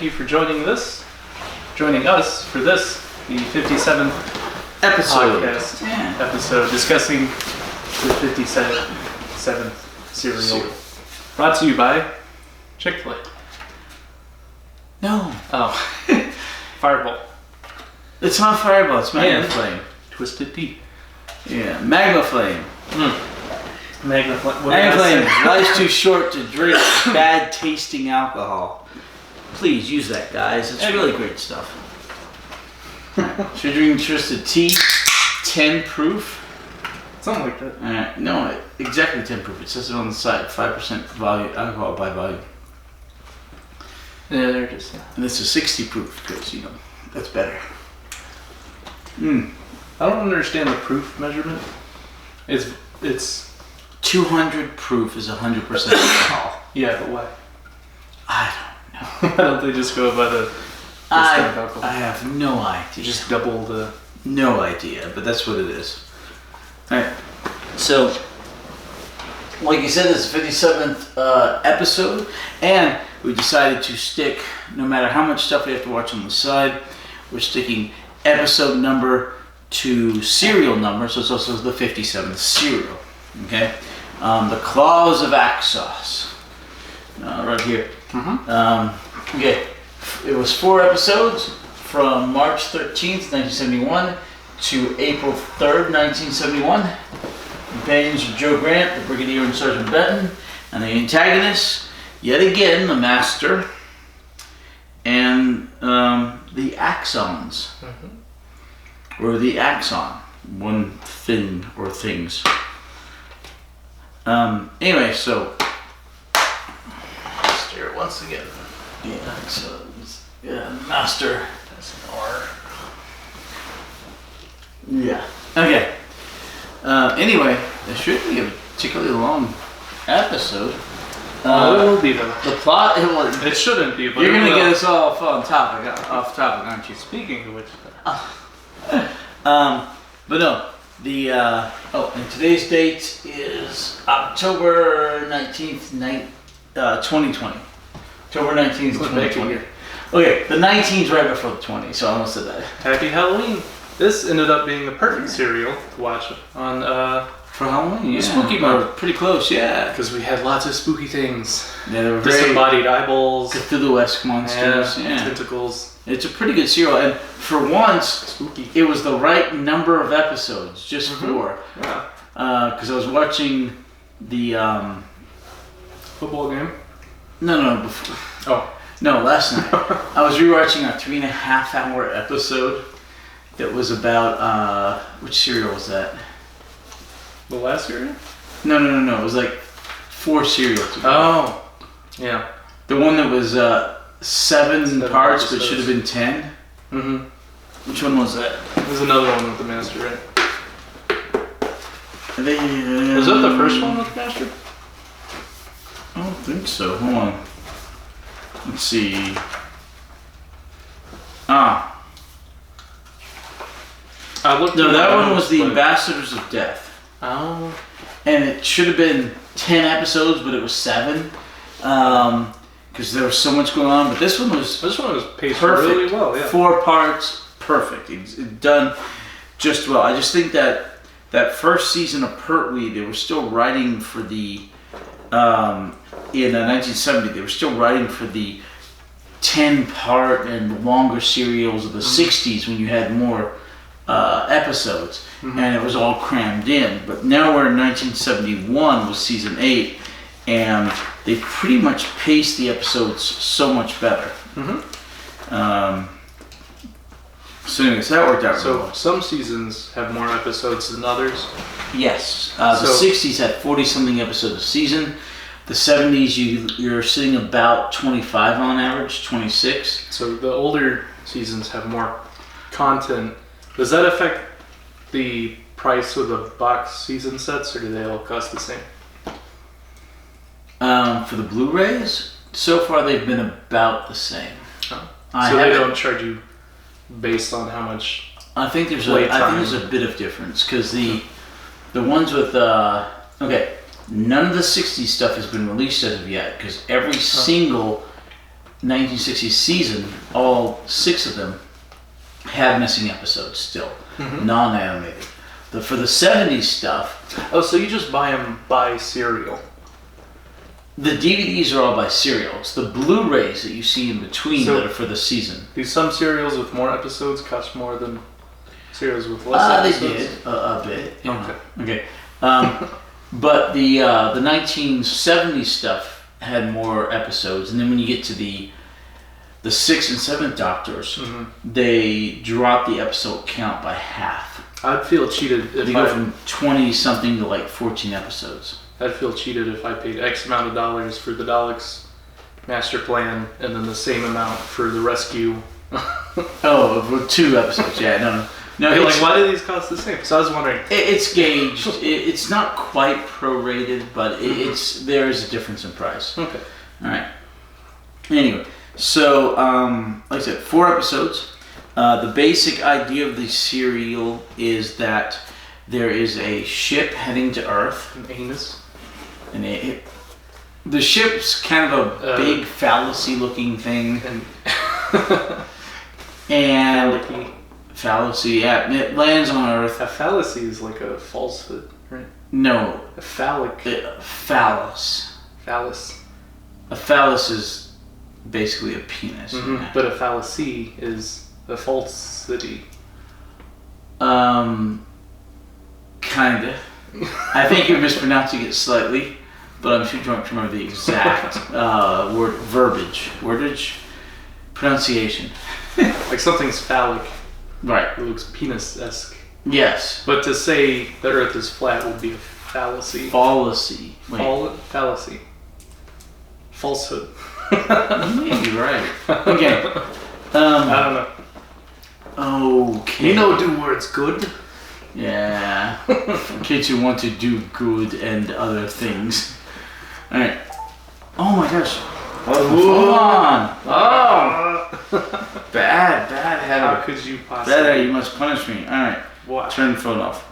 thank you for joining us for this, the 57th podcast episode discussing the 57th cereal. Brought to you by Chick-fil-A. No. Oh. Fireball. It's not Fireball, it's Magma Flame. Twisted Tea. Yeah, Magma Flame. Magma Flame. Magma Flame. Life's too short to drink bad tasting alcohol. Please use that, guys. It's really great stuff. So you're drinking Twisted Tea, 10 proof. Something like that. No, exactly 10 proof. It says it on the side. 5% volume alcohol by volume. Yeah, there it is. Yeah. And this is 60 proof because, that's better. I don't understand the proof measurement. It's 200 proof is 100% alcohol. Yeah, but why? I don't know. Why don't they just go by the alcohol? I have no idea. Just double the... No idea, but that's what it is. Alright, so, like you said, this is the 57th episode, and we decided to stick, no matter how much stuff we have to watch on the side, we're sticking episode number to serial number, so it's also the 57th serial, okay? The Claws of Axios, right here. Okay, it was 4 episodes from March 13th, 1971 to April 3rd, 1971. The companions are Joe Grant, the Brigadier and Sergeant Benton, and the antagonists, yet again, the Master, and the Axons, or the Axon, one thing or things. Anyway, so, Master once again, the Axons, yeah, Master, that's an R. Yeah. Okay. Anyway, this should be a particularly long episode. It will be though. The plot. It shouldn't be. But you're gonna get us all off topic, aren't you? Speaking of which. But no. And today's date is October 19th, 2020. October 19th, 2020. Okay, the 19th right before the 20th, so I almost said that. Happy Halloween. This ended up being a perfect cereal to watch on for Halloween. Yeah. Spooky month. Pretty close, yeah. Because we had lots of spooky things. Yeah, they were disembodied eyeballs, Cthulhu-esque monsters, tentacles. It's a pretty good cereal, and for once, spooky. It was the right number of episodes, just 4. Yeah. Because I was watching the football game. No. No, last night I was rewatching a 3.5-hour episode. That was about, which cereal was that? The last cereal? No. It was like 4 cereals ago. Oh, yeah. The one that was 7 parts, episodes. but should have been 10. Mm-hmm. Which one was that? There's another one with the Master, right? Was that the first one with the Master? I don't think so. Hold on. Let's see. That one was the Ambassadors of Death. Oh. And it should have been 10 episodes, but it was 7. Because there was so much going on. But this one was paced perfect. Really well, yeah. 4 parts, perfect. It's done just well. I just think that first season of Pertwee, they were still writing for the, in 1970, they were still writing for the 10-part and longer serials of the 60s when you had more episodes, and it was all crammed in. But now we're in 1971 with season 8, and they pretty much paced the episodes so much better. So anyways, that worked out really well. Some seasons have more episodes than others? Yes. The 60s had 40-something episodes a season. The 70s, you're sitting about 25 on average, 26. So the older seasons have more content. Does that affect the price of the box season sets, or do they all cost the same? For the Blu-rays, so far they've been about the same. Oh. So they don't charge you based on how much? I think there's a bit of difference because the ones with none of the 60s stuff has been released as of yet because every single 1960s season, all 6 of them have missing episodes still, non-animated. For the 70s stuff... Oh, so you just buy them by serial? The DVDs are all by serial. It's the Blu-rays that you see in between that are for the season. Do some serials with more episodes cost more than serials with less episodes? They did, a bit. Okay. But the 1970s stuff had more episodes, and then when you get to the 6th and 7th Doctors, they drop the episode count by half. I'd feel cheated if they go from 20 something to like 14 episodes. I'd feel cheated if I paid X amount of dollars for the Daleks Master Plan and then the same amount for the Rescue. For 2 episodes, yeah, no. You're like, why do these cost the same? So I was wondering. It's gauged. It's not quite prorated, but there is a difference in price. Okay. All right. Anyway, so like I said, 4 episodes. The basic idea of the serial is that there is a ship heading to Earth. An anus. The ship's kind of a big phallusy-looking thing. And fallacy, yeah. It lands on Earth. A fallacy is like a falsehood, right? No. A phallic. Phallus. Phallus. A phallus is basically a penis. But a fallacy is a falsity. Kinda. I think you're mispronouncing it slightly, but I'm too drunk to remember the exact wordage, pronunciation. Like something's phallic. Right. It looks penis-esque. Yes. But to say the Earth is flat would be a fallacy. Fallacy. Fallacy. Falsehood. You may be right. Okay. I don't know. Okay. You know, do words good. Yeah. Kids who want to do good and other things. Alright. Oh my gosh. Hold on. Oh. Bad habit. How could you possibly? Better, you must punish me. Alright. What? Turn the phone off.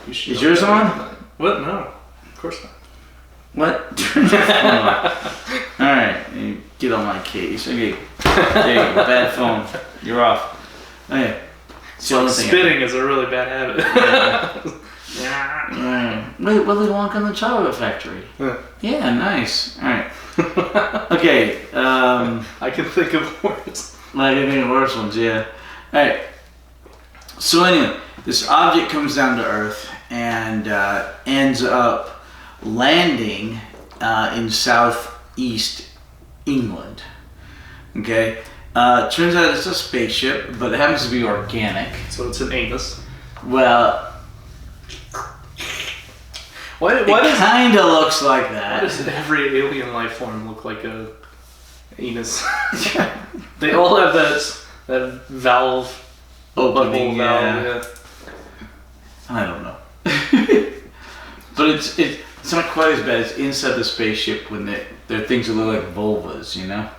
Is yours on? What? No. Of course not. What? Turn the phone off. Alright. Get on my case. Okay. There you go. Bad phone. You're off. Okay. So spitting is a really bad habit. Wait, Willy Wonka and the Chocolate Factory. Yeah, nice. Alright. Okay. I can think of worse. I can think of worse ones, yeah. Alright. So anyway, this object comes down to Earth and ends up landing in southeast England. Okay? Turns out it's a spaceship, but it happens to be organic. So it's an anus. Well, Why it kind of looks like Why that. does every alien life form look like a anus? They all have that valve. Opening, valve, yeah. I don't know. But it's not quite as bad as inside the spaceship when there are things that look like vulvas, you know?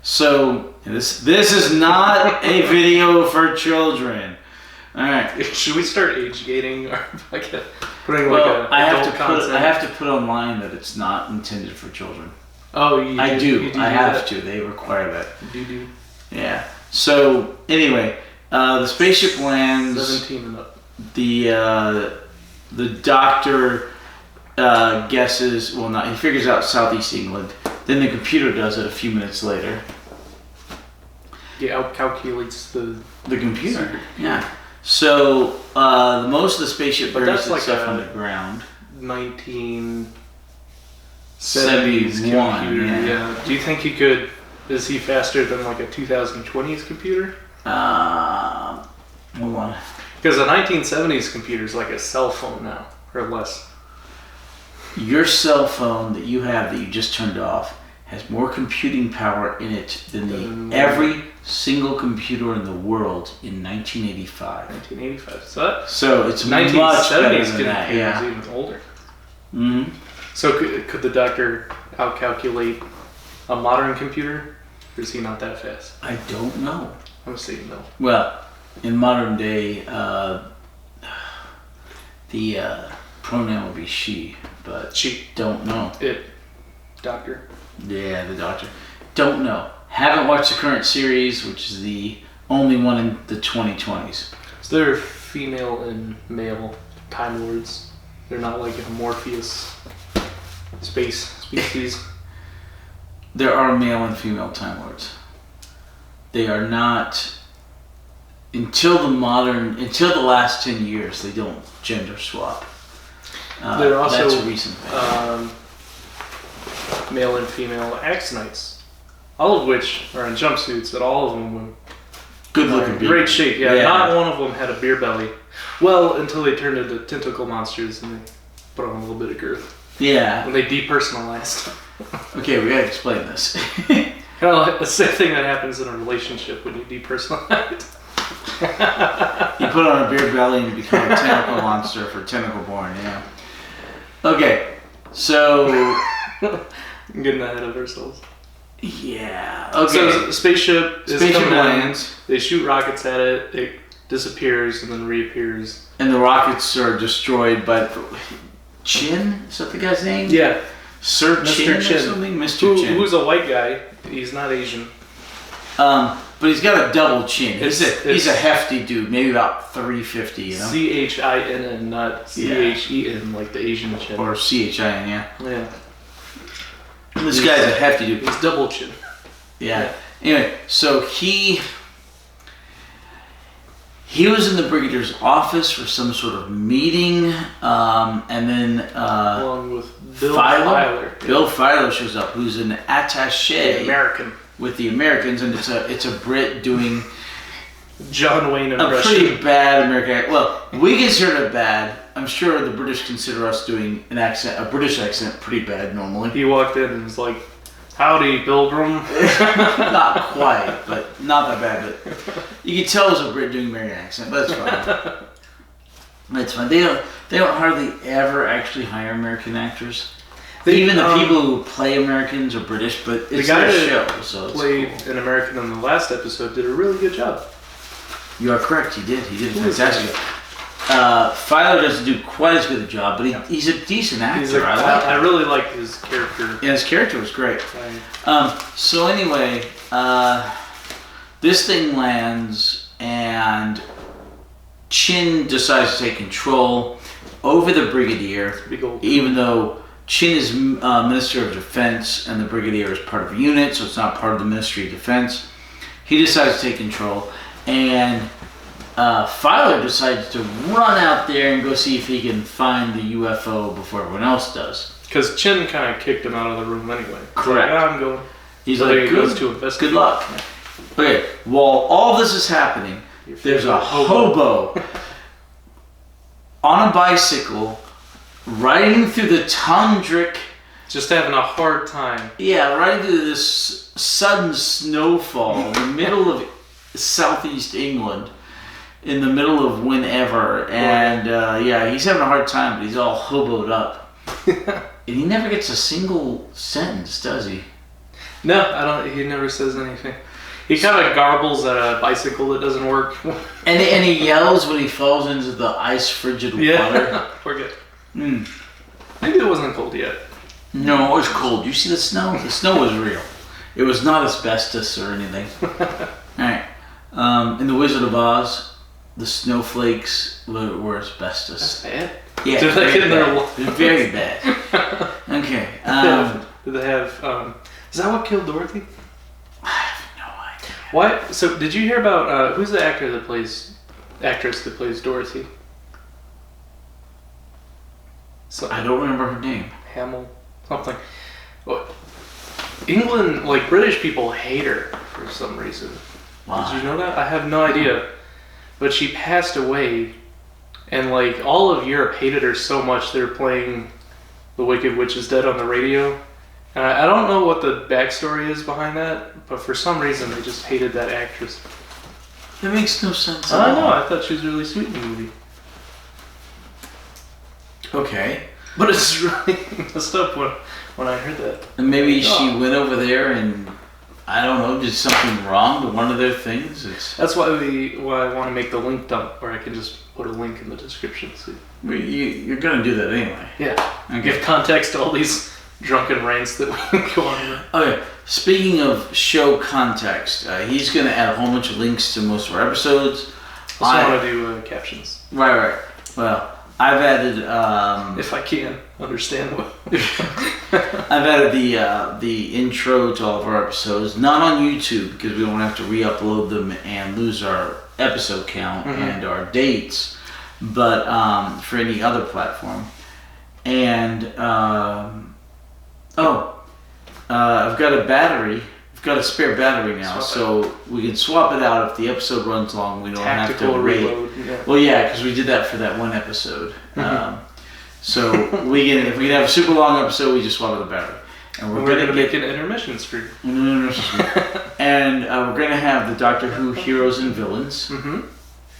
So this is not a video for children. All right. Should we start age gating or putting I have to put online that it's not intended for children. Oh, you I do. I have that? to. They require that. You do. Yeah. So anyway, the spaceship lands. 17 and up. The doctor guesses. Well, not. He figures out southeast England. Then the computer does it a few minutes later. Yeah, outcalculates the computer. Yeah. So most of the spaceship buries itself underground. 1970s computer. Yeah. Do you think he could? Is he faster than like a 2020s computer? Hold on. Because a 1970s computer is like a cell phone now, or less. Your cell phone that you have that you just turned off has more computing power in it than every single computer in the world in 1985. 1985. So it's 1970s much better than computer that. is Yeah. even older. Mm-hmm. So could the doctor outcalculate a modern computer? Or is he not that fast? I don't know. I'm gonna say no. Well, in modern day, the pronoun would be she, but She. don't know. It. Doctor. Yeah, the doctor. Don't know. Haven't watched the current series, which is the only one in the 2020s. Is there female and male Time Lords? They're not like a Morpheus species. There are male and female Time Lords. They are not... Until the last 10 years, they don't gender swap. They're also that's a recent thing. Male and female Axonites, all of which are in jumpsuits, and all of them were good looking, great shape. Yeah, not one of them had a beer belly. Well, until they turned into tentacle monsters and they put on a little bit of girth. Yeah. When they depersonalized. Okay, we gotta explain this. Kind of like the same thing that happens in a relationship when you depersonalize. You put on a beer belly and you become a tentacle monster for Tentacle Born, yeah. Okay, so... Getting ahead of ourselves. Yeah, okay. So spaceship lands. They shoot rockets at it, it disappears and then reappears. And the rockets are destroyed by... Chin? Is that the guy's name? Yeah. Sir Chin or something? Mr. Chin. Who's a white guy. He's not Asian. But he's got a double chin. He's a hefty dude, maybe about 350, you know? CHINN, not CHEN, like the Asian chin. Or CHIN, yeah. Yeah. This guy's a hefty dude. He's double chin. Yeah. Anyway, so he was in the Brigadier's office for some sort of meeting, and then... along with Bill Filer. Bill Filer shows up, who's an attaché. American. With the Americans, and it's a Brit doing John Wayne impression. A pretty bad American accent. Well, we consider it bad. I'm sure the British consider us doing a British accent, pretty bad normally. He walked in and was like, "Howdy, Pilgrim." Not quite, but not that bad. But you can tell it was a Brit doing American accent, but that's fine. That's fine. They don't hardly ever actually hire American actors. Even the people who play Americans are British, but it's their show, so it's played cool. an American in the last episode did a really good job. You are correct. He did a fantastic job. Filer doesn't do quite as good a job, but he's a decent actor. I really like his character. Yeah, his character was great. Right. So anyway, this thing lands, and Chin decides to take control over the Brigadier, even though Chin is Minister of Defense and the Brigadier is part of a unit, so it's not part of the Ministry of Defense. He decides to take control, and Filer decides to run out there and go see if he can find the UFO before everyone else does. Because Chin kind of kicked him out of the room anyway. Correct. Like, I'm going. He's so like, he goes to investigate. Good luck. Okay, while all this is happening, there's a hobo on a bicycle riding through the tundric. Just having a hard time. Yeah, riding through this sudden snowfall in the middle of southeast England, in the middle of whenever, and he's having a hard time, but he's all hoboed up. And he never gets a single sentence, does he? No, I don't. He never says anything. He kind of garbles at a bicycle that doesn't work. and he yells when he falls into the ice frigid water. We're good. Mm. Maybe it wasn't cold yet. No, it was cold. You see the snow? The snow was real. It was not asbestos or anything. Alright. In The Wizard of Oz, the snowflakes were asbestos. That's bad. Yeah, did they get their very bad. Okay. Did they have... is that what killed Dorothy? I have no idea. What? So, did you hear about... who's the actress that plays Dorothy? I don't remember her name. Hamill, something. Well, England, like British people hate her for some reason. Why? Did you know that? I have no idea. But she passed away, and like all of Europe hated her so much they're playing The Wicked Witch is Dead on the radio. And I don't know what the backstory is behind that, but for some reason they just hated that actress. That makes no sense. I don't know. I thought she was really sweet in the movie. Okay. But it's really messed up when I heard that. And maybe she went over there and, I don't know, did something wrong to one of their things? That's why I want to make the link dump, where I can just put a link in the description. So you're going to do that anyway. Yeah. Okay. Give context to all these drunken rants that we can go on with. Okay, speaking of show context, he's going to add a whole bunch of links to most of our episodes. I want to do captions. Right. Well, I've added... if I can understand what... I've added the intro to all of our episodes, not on YouTube because we don't have to re-upload them and lose our episode count and our dates, but for any other platform. And I've got a battery. I've got a spare battery now, so we can swap it out if the episode runs long. We don't have to wait. Reload. Yeah. Well, yeah, because we did that for that one episode. So if we can have a super long episode, we just swap out the battery. And we're going to make an intermission stream. And we're going to have the Doctor Who Heroes and Villains.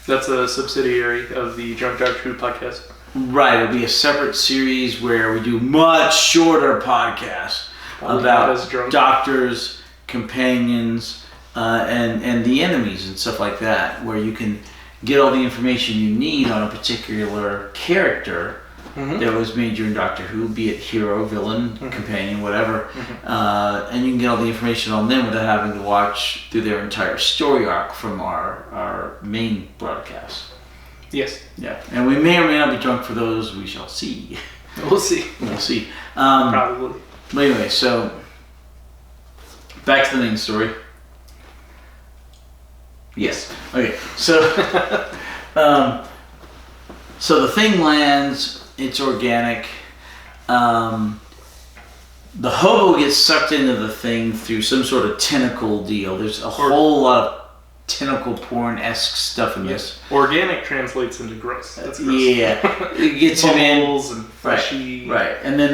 That's a subsidiary of the Drunk Doctor Who podcast. Right, it'll be a separate series where we do much shorter podcasts about doctors, companions, and the enemies and stuff like that, where you can get all the information you need on a particular character that was made during Doctor Who, be it hero, villain, companion, whatever, and you can get all the information on them without having to watch through their entire story arc from our main broadcast. Yes. Yeah, and we may or may not be drunk for those. We shall see. We'll see. Probably. But anyway, so back to the main story. Yes. Okay. So, so the thing lands. It's organic. The hobo gets sucked into the thing through some sort of tentacle deal. There's a whole lot of tentacle porn-esque stuff in this. Organic translates into gross. That's gross. Yeah. It gets him in. And fleshy. Right. And then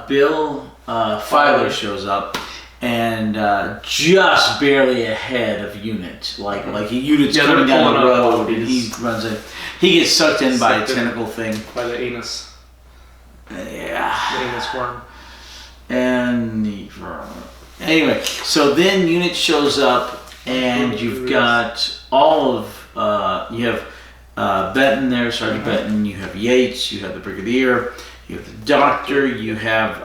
Bill Filer shows up and just barely ahead of Unit. Like Unit's coming down the road and he runs in. He gets sucked in by a tentacle thing. By the anus. Yeah. The anus worm. And anyway, so then Unit shows up. And you've got all of, you have Benton there, Sergeant Benton, you have Yates, you have the Brigadier, you have the Doctor, you have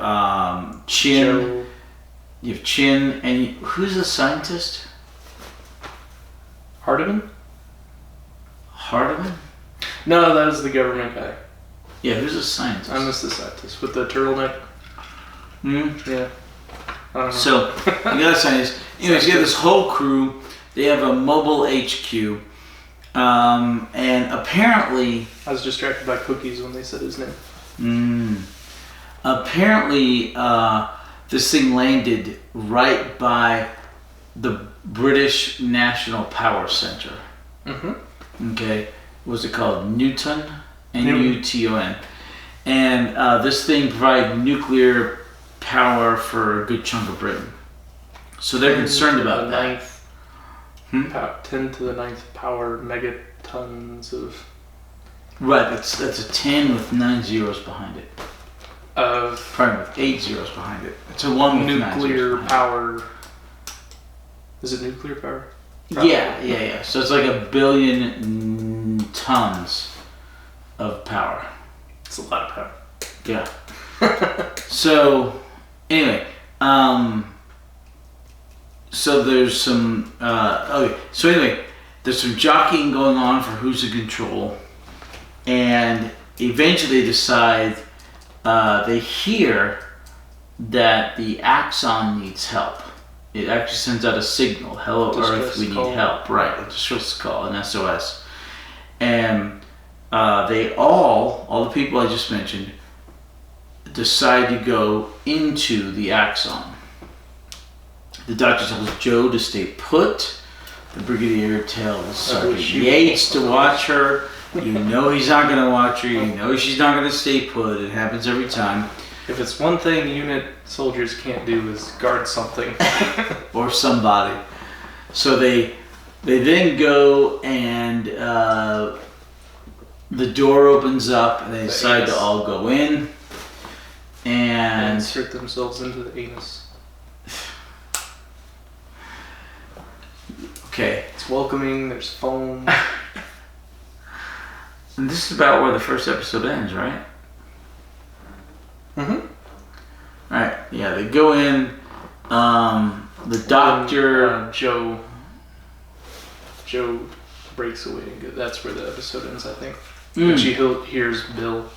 Chin, Joe. You have Chin, and who's the scientist? Hardiman? No, that was the government guy. Yeah, who's the scientist? I missed the scientist with the turtleneck. Yeah. I don't know. So, you got a scientist. Anyways, you have this whole crew. They have a mobile HQ. And apparently... I was distracted by cookies when they said his name. Apparently, this thing landed right by the British National Power Center. Okay. What was it called? Newton? N-U-T-O-N. And this thing provided nuclear power for a good chunk of Britain. So they're concerned about that. 10 to the 9th power megatons of... Right, that's a 10 with 9 zeros behind it. Probably with 8 zeros behind it. It's a 1 with 9 zeros nuclear power. Is it nuclear power? Probably. Yeah. So it's like 1 billion tons of power. It's a lot of power. Yeah. So, anyway, so there's some, there's some jockeying going on for who's in control, and eventually they decide, they hear that the Axon needs help. It actually sends out a signal, hello Earth, we need help. Right, a distress call, an SOS. And they all the people I just mentioned, decide to go into the Axon. The Doctor tells Joe to stay put. The Brigadier tells Sergeant Yates to watch her. You know he's not going to watch her. You know she's not going to stay put. It happens every time. If it's one thing Unit soldiers can't do is guard something. Or somebody. So they then go and the door opens up and they decide to all go in. And insert themselves into the anus. Okay. It's welcoming, there's foam. And this is about where the first episode ends, right? Mm-hmm. Alright, they go in. The doctor, Joe breaks away. That's where the episode ends, I think. When she hears Bill.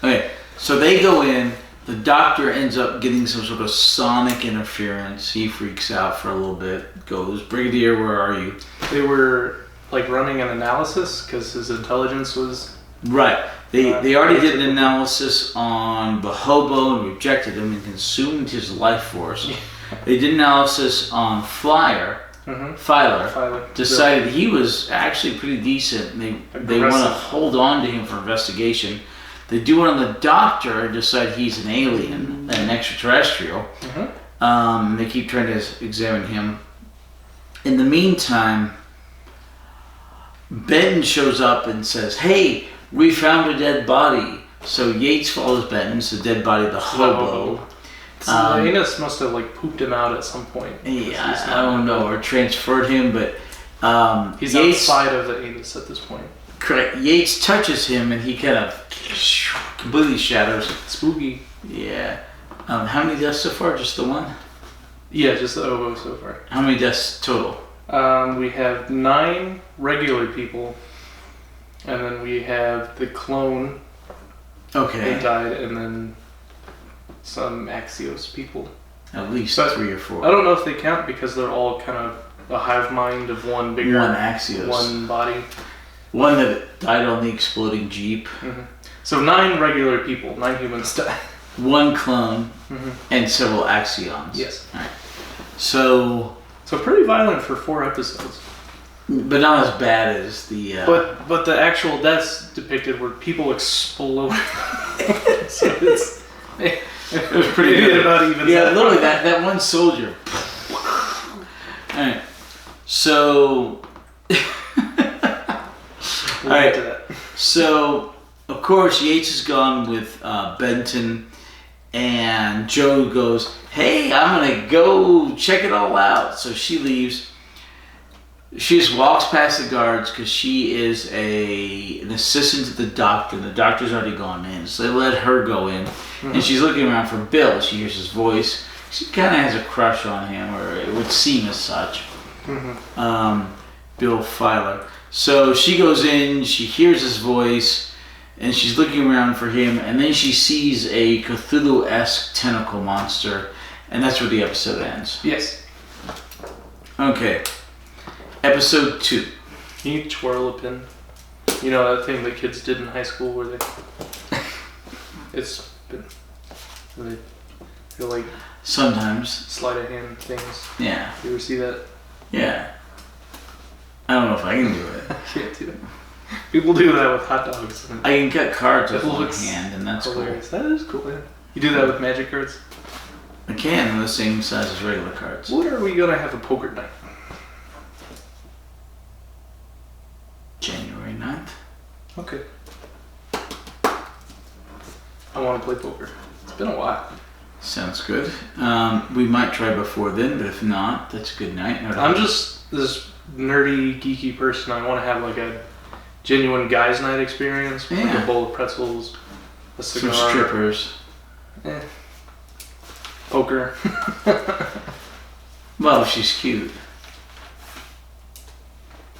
Okay, so they go in. The doctor ends up getting some sort of sonic interference. He freaks out for a little bit. Goes, Brigadier, where are you? They were like running an analysis because his intelligence was... Right. They already did an analysis on the hobo and rejected him and consumed his life force. Yeah. They did analysis on Filer. Decided he was actually pretty decent. They want to hold on to him for investigation. They do it on the doctor and decide he's an alien, an extraterrestrial. They keep trying to examine him. In the meantime, Benton shows up and says, "Hey, we found a dead body." So Yates follows Benton. It's the dead body of the hobo. Anus must have like pooped him out at some point. Yeah, I don't know, or transferred him, but he's Yates, outside of the anus at this point. Correct. Yates touches him, and he kind of completely shatters. Spooky. Yeah. How many deaths so far? Just the one? Yeah, just the hobo so far. How many deaths total? We have 9 regular people, and then we have the clone. Okay. They died, and then some Axios people. At least 3 or 4. I don't know if they count because they're all kind of a hive mind of one bigger... One Axios. One body. One that died on the exploding Jeep. So 9 regular people, 9 humans died. 1 clone, and several Axions. Yes. All right. So pretty violent for 4 episodes. But not as bad as the... But the actual deaths depicted were people exploding. So it was pretty good. About even literally that one soldier. Alright. So... Alright. So, of course, Yates is gone with Benton, and Joe goes, "Hey, I'm going to go check it all out." So she leaves. She just walks past the guards because she is an assistant to the doctor. The doctor's already gone in, so they let her go in. And she's looking around for Bill. She hears his voice. She kind of has a crush on him, or it would seem as such. Bill Filer. So she goes in, she hears his voice, and she's looking around for him, and then she sees a Cthulhu-esque tentacle monster, and that's where the episode ends. Yes. Okay. Episode 2. Can you twirl a pin? You know that thing that kids did in high school where it's been... They like... Sometimes. Sleight of hand things. Yeah. You ever see that? Yeah. I don't know if I can do it. I can't do it. People do that with hot dogs. I can cut cards with one hand, and that's hilarious. Cool. That is cool, yeah. You do that with magic cards? I can, they're the same size as regular cards. When are we going to have a poker night? January 9th. Okay. I want to play poker. It's been a while. Sounds good. We might try before then, but if not, that's a good night. I'm just this nerdy, geeky person. I want to have like a genuine guys' night experience with like a bowl of pretzels, a cigar. Some strippers. Poker. Well, she's cute.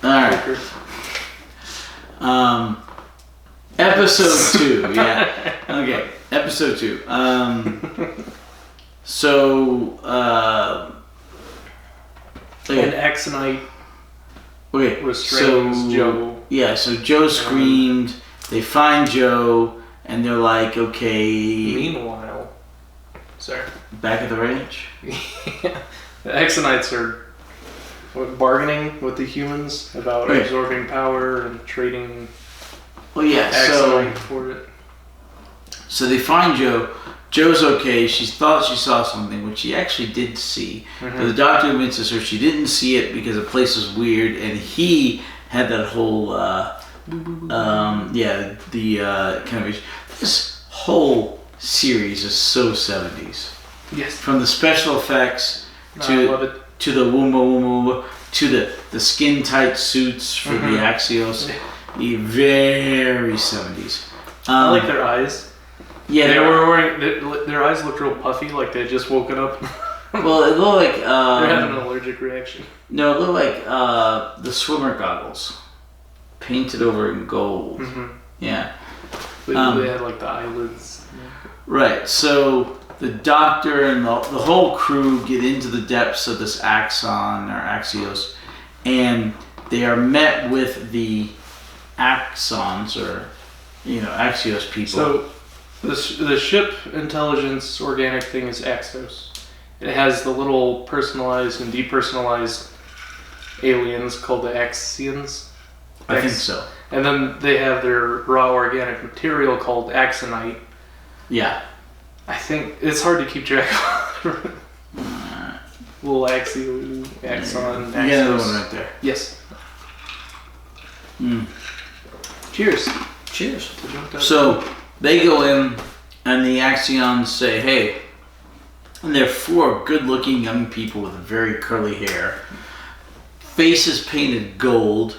Alright. Episode 2, yeah. Okay, episode 2. An Axonite restrains Joe. Yeah, so Joe screamed, they find Joe, and they're like, okay... Meanwhile... Sorry. Back at the ranch? Yeah. The Axonites are bargaining with the humans about absorbing power and trading Axonite for it. So they find Joe. Joe's okay. She thought she saw something, which she actually did see. But the doctor convinces her she didn't see it because the place was weird, and he had that whole, kind of... This whole series is so 70s. Yes. From the special effects to the woomba to the skin tight suits for the Axios. Very 70s. I like their eyes. Yeah, they were wearing. Their eyes looked real puffy, like they had just woken up. Well, it looked like they're having an allergic reaction. No, it looked like the swimmer goggles, painted over in gold. Mm-hmm. Yeah. They had like the eyelids. Right. So the doctor and the whole crew get into the depths of this Axon or Axios, and they are met with the Axons or Axios people. So the ship intelligence organic thing is Axios. It has the little personalized and depersonalized aliens called the Axions. I think so. And then they have their raw organic material called Axonite. Yeah. I think it's hard to keep track of. Little Axon. You got another one right there. Yes. Mm. Cheers. Cheers. So they go in, and the Axions say, "Hey," and they're 4 good-looking young people with very curly hair, faces painted gold,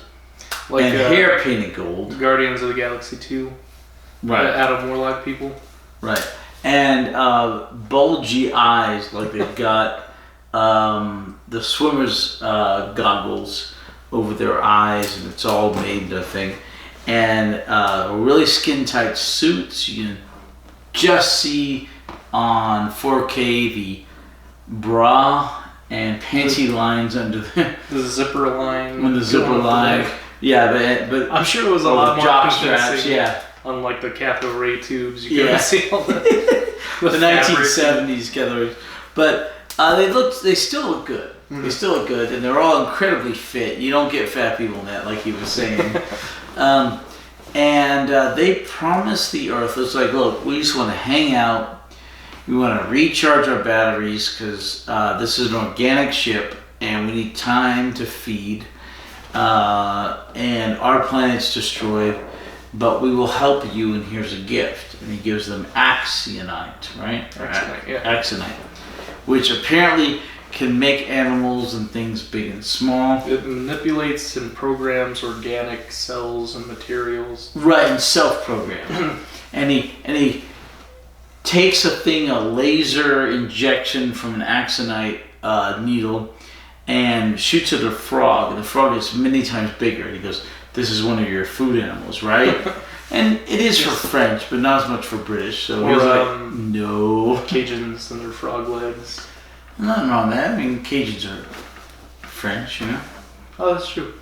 and hair painted gold. Guardians of the Galaxy 2. Right. Adam Warlock people. Right. And bulgy eyes, like they've got the swimmer's goggles over their eyes, and it's all made, I think. And really skin-tight suits. You can just see on 4K the bra and panty lines under the zipper line. When the zipper line. Yeah, but I'm sure it was a lot more jock convincing. straps, yeah. Unlike the cathode ray tubes, you couldn't see all the 1970s cathode rays. But they still look good. Mm-hmm. They still look good, and they're all incredibly fit. You don't get fat people in that, like he was saying. And they promise the Earth, it's like, look, we just want to hang out. We want to recharge our batteries because this is an organic ship, and we need time to feed. And our planet's destroyed, but we will help you, and here's a gift. And he gives them Axionite, right? Axonite, yeah. Axonite, which apparently can make animals and things big and small. It manipulates and programs organic cells and materials. Right, and self-program. and he takes a laser injection from an Axonite needle, and shoots at a frog, and the frog is many times bigger. And he goes, "This is one of your food animals, right?" And it is for French, but not as much for British. So he was like, "No." Cajuns and their frog legs. Nothing wrong with that. I mean, Cajuns are French, you know. Oh, that's true.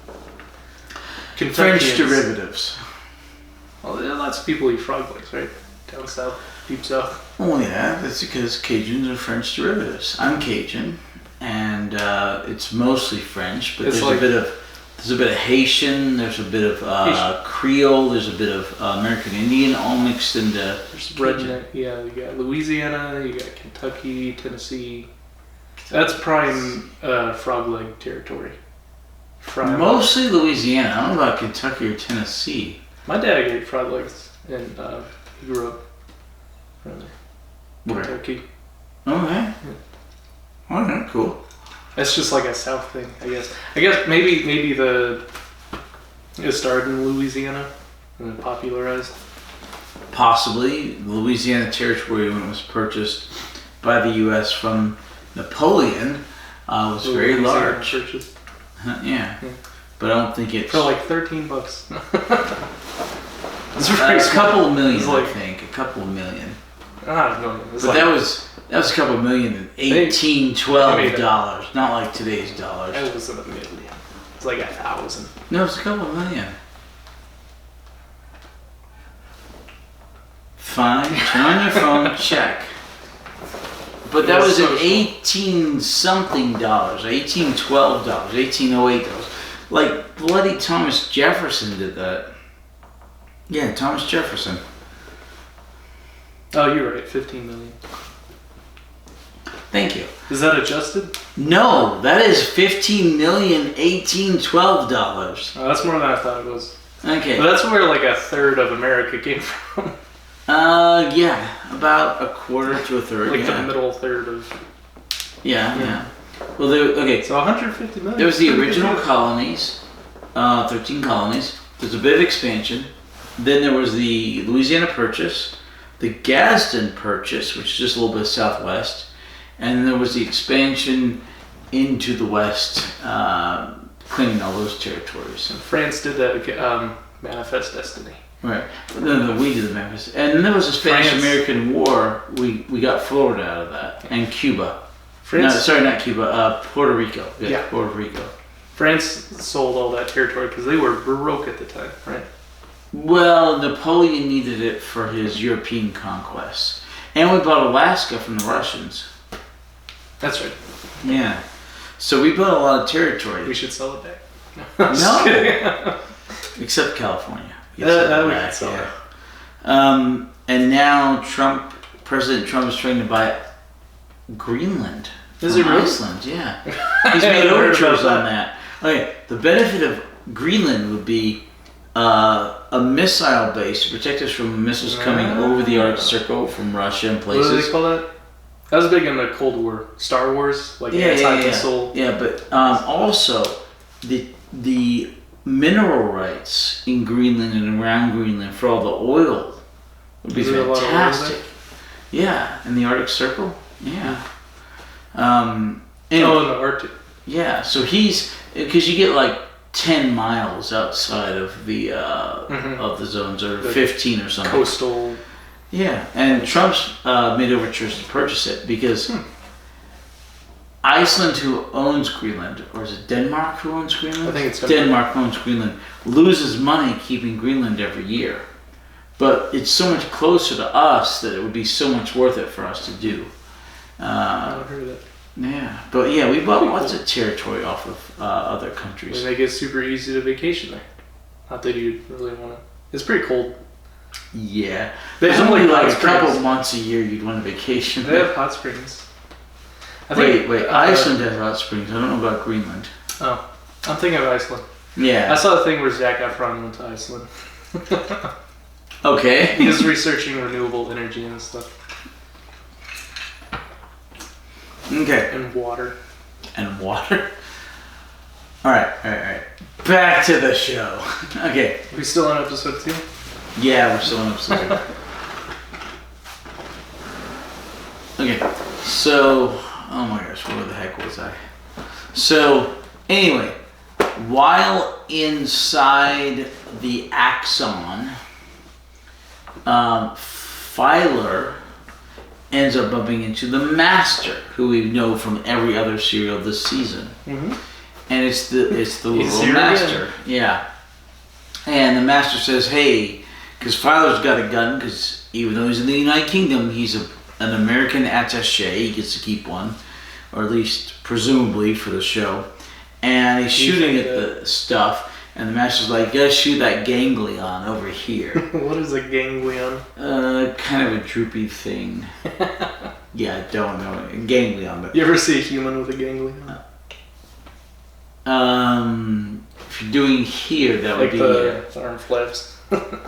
French derivatives. Well, there are lots of people eat frog legs, right? Down south, deep south. Well, yeah, that's because Cajuns are French derivatives. I'm Cajun. And it's mostly French, but there's a bit of Haitian, there's a bit of Creole, there's a bit of American Indian, all mixed into. There's redneck, yeah. You got Louisiana, you got Kentucky, Tennessee. That's prime frog leg territory. Mostly Louisiana. I don't know about Kentucky or Tennessee. My dad ate frog legs, and he grew up in Kentucky. Okay. Yeah. Alright, cool. That's just like a South thing, I guess. I guess maybe it started in Louisiana and then popularized. Possibly. The Louisiana Territory, when it was purchased by the U.S. from Napoleon, was very large. Purchased. Yeah. But I don't think it's... For like $13. a couple of million, I think. A couple of million. Not a million. But that was a couple of million in $12, not like today's dollars. That wasn't a million. It's like 1,000. No, it's a couple of million. Fine, turn on your phone, check. But that was at 18-something dollars, $1812, $1808. Like bloody Thomas Jefferson did that. Yeah, Thomas Jefferson. Oh, you're right, 15 million. Thank you. Is that adjusted? No, that is $15,018,12. Oh, that's more than I thought it was. Okay. But that's where like a third of America came from. Yeah, about a quarter to a third. Like the middle third of. Yeah. Well, okay. So 150 million. There was the original colonies, 13 colonies. There's a bit of expansion. Then there was the Louisiana Purchase. the Gadsden Purchase, which is just a little bit southwest, and then there was the expansion into the west, claiming all those territories. And France did that Manifest Destiny. Right. No, we did the Manifest. And then there was the Spanish-American War. We got Florida out of that. And Cuba. France? No, sorry, not Cuba. Puerto Rico. Yeah, Puerto Rico. France sold all that territory because they were broke at the time, right? Well, Napoleon needed it for his European conquests. And we bought Alaska from the Russians. That's right. Yeah. So we bought a lot of territory. We should sell it back. No. Except California. We can sell it. And now President Trump is trying to buy Greenland. Is it really? Iceland, yeah. He's made overtures on that. Okay, the benefit of Greenland would be a missile base to protect us from missiles coming over the Arctic Circle from Russia and places. What do they call that? That was big in the Cold War. Star Wars? Like anti-missile. Yeah, but also the mineral rights in Greenland and around Greenland for all the oil would be fantastic. Yeah, in the Arctic Circle. Yeah. In the Arctic. Yeah, so because you get like 10 miles outside of the zones, or 15 or something. Coastal. Yeah, and Trump's made overtures to purchase it because Iceland, who owns Greenland, or is it Denmark who owns Greenland? I think it's Denmark who owns Greenland, loses money keeping Greenland every year. But it's so much closer to us that it would be so much worth it for us to do. I haven't heard of that. Yeah, but yeah, we bought lots of territory off of other countries. And they get super easy to vacation there. Not that you really want to. It's pretty cold. Yeah, There's only like a springs. couple months a year you'd want a vacation. They have hot springs. Wait, Iceland has hot springs. I don't know about Greenland. Oh, I'm thinking of Iceland. Yeah. I saw a thing where Zac Efron went to Iceland. Okay. He was researching renewable energy and stuff. Okay. And water. All right. Back to the show. Okay. We still on episode 2? Yeah, we're still on episode 2. Okay. So, oh my gosh, where the heck was I? So, anyway, while inside the Axon, Filer ends up bumping into the Master, who we know from every other serial this season. Mm-hmm. And it's the little Master. Yeah. And the Master says, hey, because Filer's got a gun, because even though he's in the United Kingdom, he's an American attaché. He gets to keep one, or at least presumably for the show. And he's shooting at the stuff. And the Master's like, you gotta shoot that ganglion over here. What is a ganglion? Kind of a droopy thing. Yeah, I don't know. A ganglion. But, you ever see a human with a ganglion? If you're doing here, that would be... the arm flaps.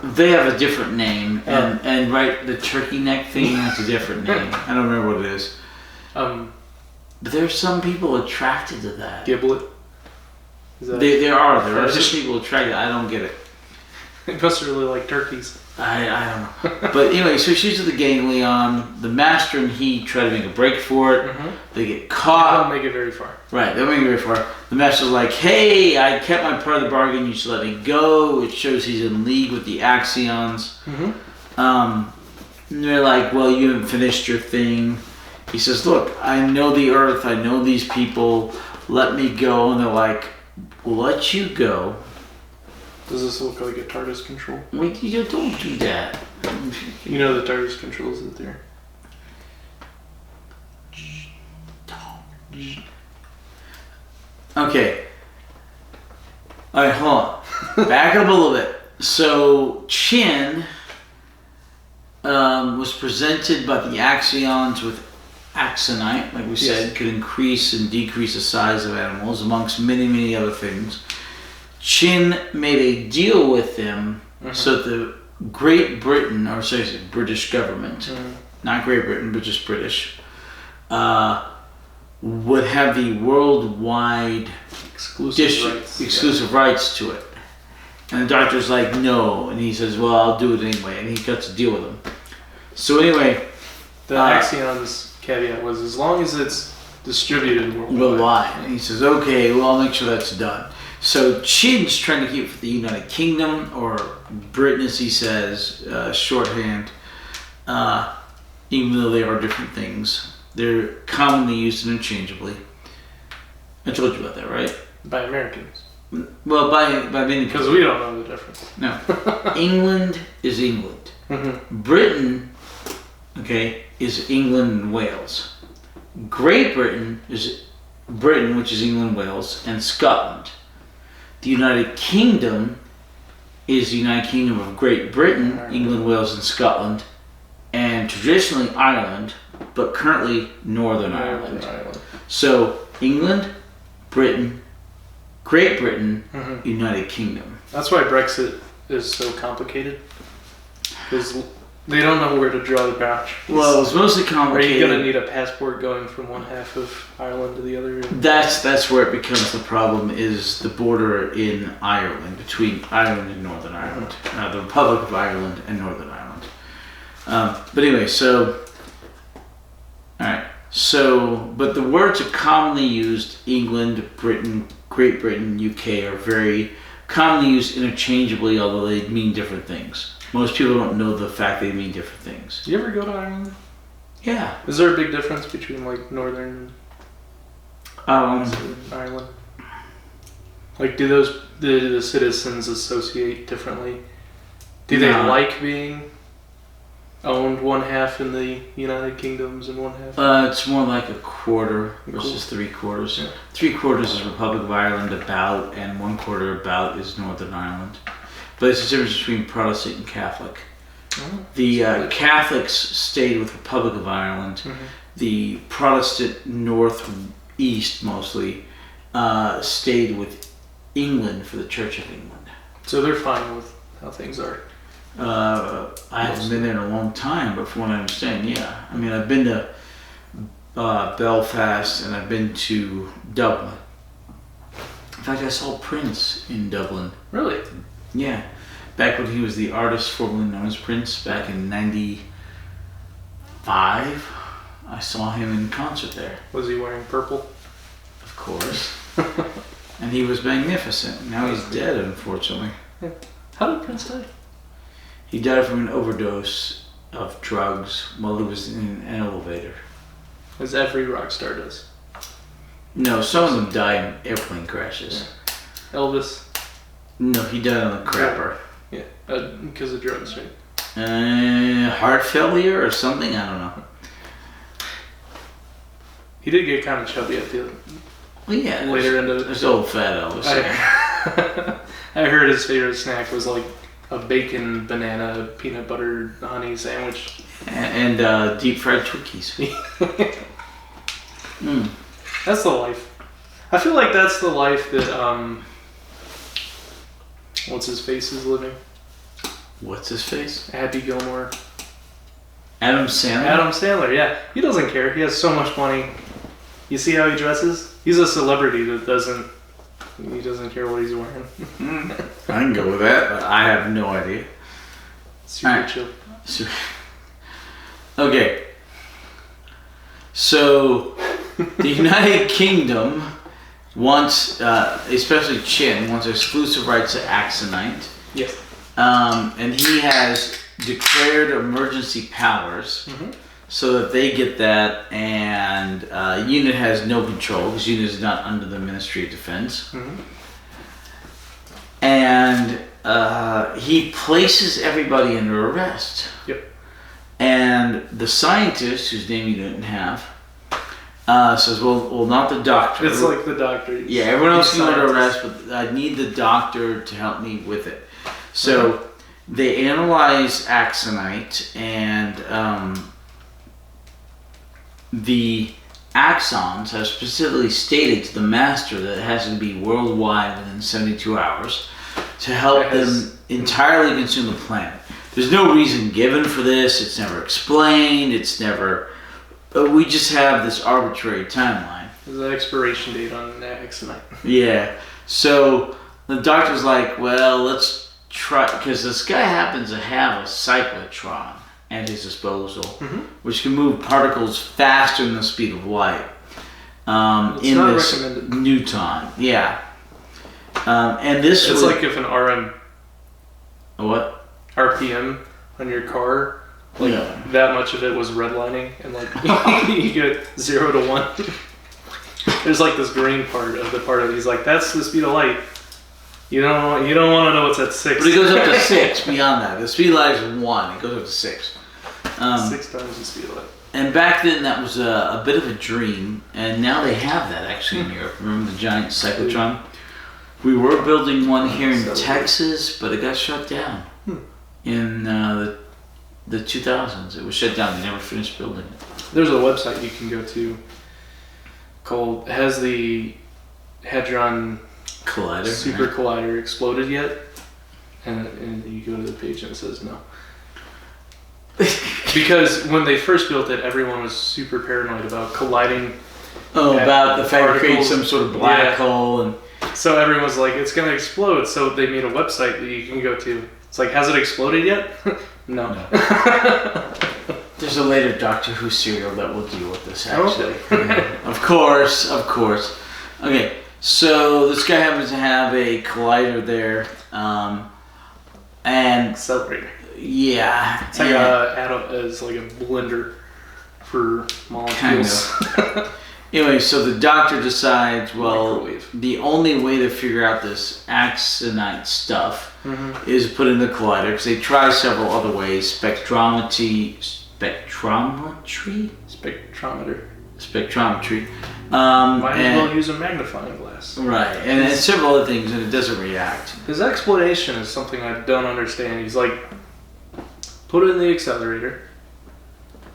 They have a different name. And right, the turkey neck thing, that's a different name. I don't remember what it is. But there's some people attracted to that. Giblet? There are some people attracted. I don't get it. They must really like turkeys. I don't know. But anyway, so she's at the ganglion. The Master and he try to make a break for it. Mm-hmm. They get caught. They don't make it very far. Right, they don't make it very far. The Master's like, hey, I kept my part of the bargain. You should let me go. It shows he's in league with the Axions. Mm-hmm. And they're like, well, you haven't finished your thing. He says, look, I know the Earth. I know these people. Let me go. And they're like, we'll let you go. Does this look like a TARDIS control? Wait, you don't do that. You know the TARDIS controls in there. Okay. Alright, hold on. Back up a little bit. So, Chin was presented by the Axions with Axonite, like we said, could increase and decrease the size of animals, amongst many, many other things. Chin made a deal with them so that the Great Britain, or sorry, British government, not Great Britain, but just British, would have the worldwide exclusive rights to it. And the doctor's like, no. And he says, well, I'll do it anyway. And he cuts a deal with them. So anyway, The Axions caveat was as long as it's distributed worldwide. And he says, okay, well, I'll make sure that's done. So Chin's trying to keep it for the United Kingdom, or Britain, as he says, shorthand, even though they are different things. They're commonly used interchangeably. I told you about that, right? By Americans. Well, by many because we don't know the difference. No. England is England. Mm-hmm. Britain, okay, is England and Wales. Great Britain is Britain, which is England, Wales, and Scotland. The United Kingdom is the United Kingdom of Great Britain, England, Wales, and Scotland, and traditionally Ireland, but currently Northern Ireland. So England, Britain, Great Britain, mm-hmm. United Kingdom. That's why Brexit is so complicated. Because they don't know where to draw the boundary. Well, it's mostly complicated. Are you going to need a passport going from one half of Ireland to the other? That's where it becomes the problem, is the border in Ireland, between Ireland and Northern Ireland. The Republic of Ireland and Northern Ireland. But anyway, alright. So, but the words are commonly used, England, Britain, Great Britain, UK, are very commonly used interchangeably, although they mean different things. Most people don't know the fact they mean different things. Do you ever go to Ireland? Yeah. Is there a big difference between like Northern and Ireland? Like, do the citizens associate differently? Do they like being owned one half in the United Kingdoms and one half? It's more like a quarter versus 3/4. Yeah. 3/4 is Republic of Ireland about, and 1/4 about is Northern Ireland. But it's the difference between Protestant and Catholic. Oh, The Catholics stayed with Republic of Ireland. mm-hmm. The Protestant northeast mostly stayed with England for the Church of England. So they're fine with how things are. I haven't been there in a long time, but from what I understand, yeah. I mean, I've been to Belfast and I've been to Dublin. In fact, I saw Prince in Dublin. Really? Yeah. Back when he was the artist formerly known as Prince, back in '95, I saw him in concert there. Was he wearing purple? Of course. And he was magnificent. Now he's dead, unfortunately. Yeah. How did Prince die? He died from an overdose of drugs while he was in an elevator. As every rock star does. No, some of them die in airplane crashes. Yeah. Elvis? No, he died on a crapper. Yeah, because of drugs, right? Heart failure or something? I don't know. He did get kind of chubby, I feel. Well, yeah. Later into there's old fat Elvis. I heard his favorite snack was like a bacon, banana, peanut butter, honey sandwich. And deep fried Twinkies. That's the life. I feel like that's the life that, what's his face is living? What's his face? Happy Gilmore. Adam Sandler? Adam Sandler, yeah. He doesn't care. He has so much money. You see how he dresses? He's a celebrity that doesn't care what he's wearing. I can go with that, but I have no idea. Super chill. Okay. So, the United Kingdom wants, especially Chin, wants exclusive rights to Axonite. Yes. And he has declared emergency powers so that they get that, and UNIT has no control because UNIT is not under the Ministry of Defense. And he places everybody under arrest. Yep. And the scientist, whose name you didn't have, says, well, not the doctor. It's like the doctor. Yeah, everyone else can go under arrest, but I need the doctor to help me with it. So they analyze Axonite, and the axons have specifically stated to the master that it has to be worldwide within 72 hours to help them entirely consume the planet. There's no reason given for this. It's never explained. It's never... we just have this arbitrary timeline. There's an expiration date on Axonite. Yeah. So the doctor's like, well, let's try... Because this guy happens to have a cyclotron. at his disposal, which can move particles faster than the speed of light. It's in not this recommended. Newton, yeah. And this It's was like if an what? RPM on your car, like that much of it was redlining, and like you get 0 to 1. There's like this green part of it. He's like, that's the speed of light. You don't want to know what's at 6. But it goes up to 6 beyond that. The speed of light is 1. It goes up to 6. 6 times the speed of light. And back then, that was a bit of a dream, and now they have that actually in Europe. Remember the giant cyclotron? We were building one here in Texas, but it got shut down in the 2000s. It was shut down. They never finished building it. There's a website you can go to called Has the Hadron Collider. Collider exploded yet? And you go to the page and it says no. Because when they first built it, everyone was super paranoid about colliding. About the fact it creates some sort of black hole. And so everyone was like, it's going to explode. So they made a website that you can go to. It's like, has it exploded yet? No. There's a later Doctor Who serial that will deal with this, actually. Of course. Okay, so this guy happens to have a collider there. And Accelerator. Yeah. It's like it's like a blender for molecules. Kind of. Anyway, so the doctor decides, well, Microwave. the only way to figure out this axonite stuff is put in the collider, because they try several other ways. Spectrometry. Might as well use a magnifying glass. Right, and several other things, and it doesn't react. His explanation is something I don't understand. He's like, put it in the accelerator,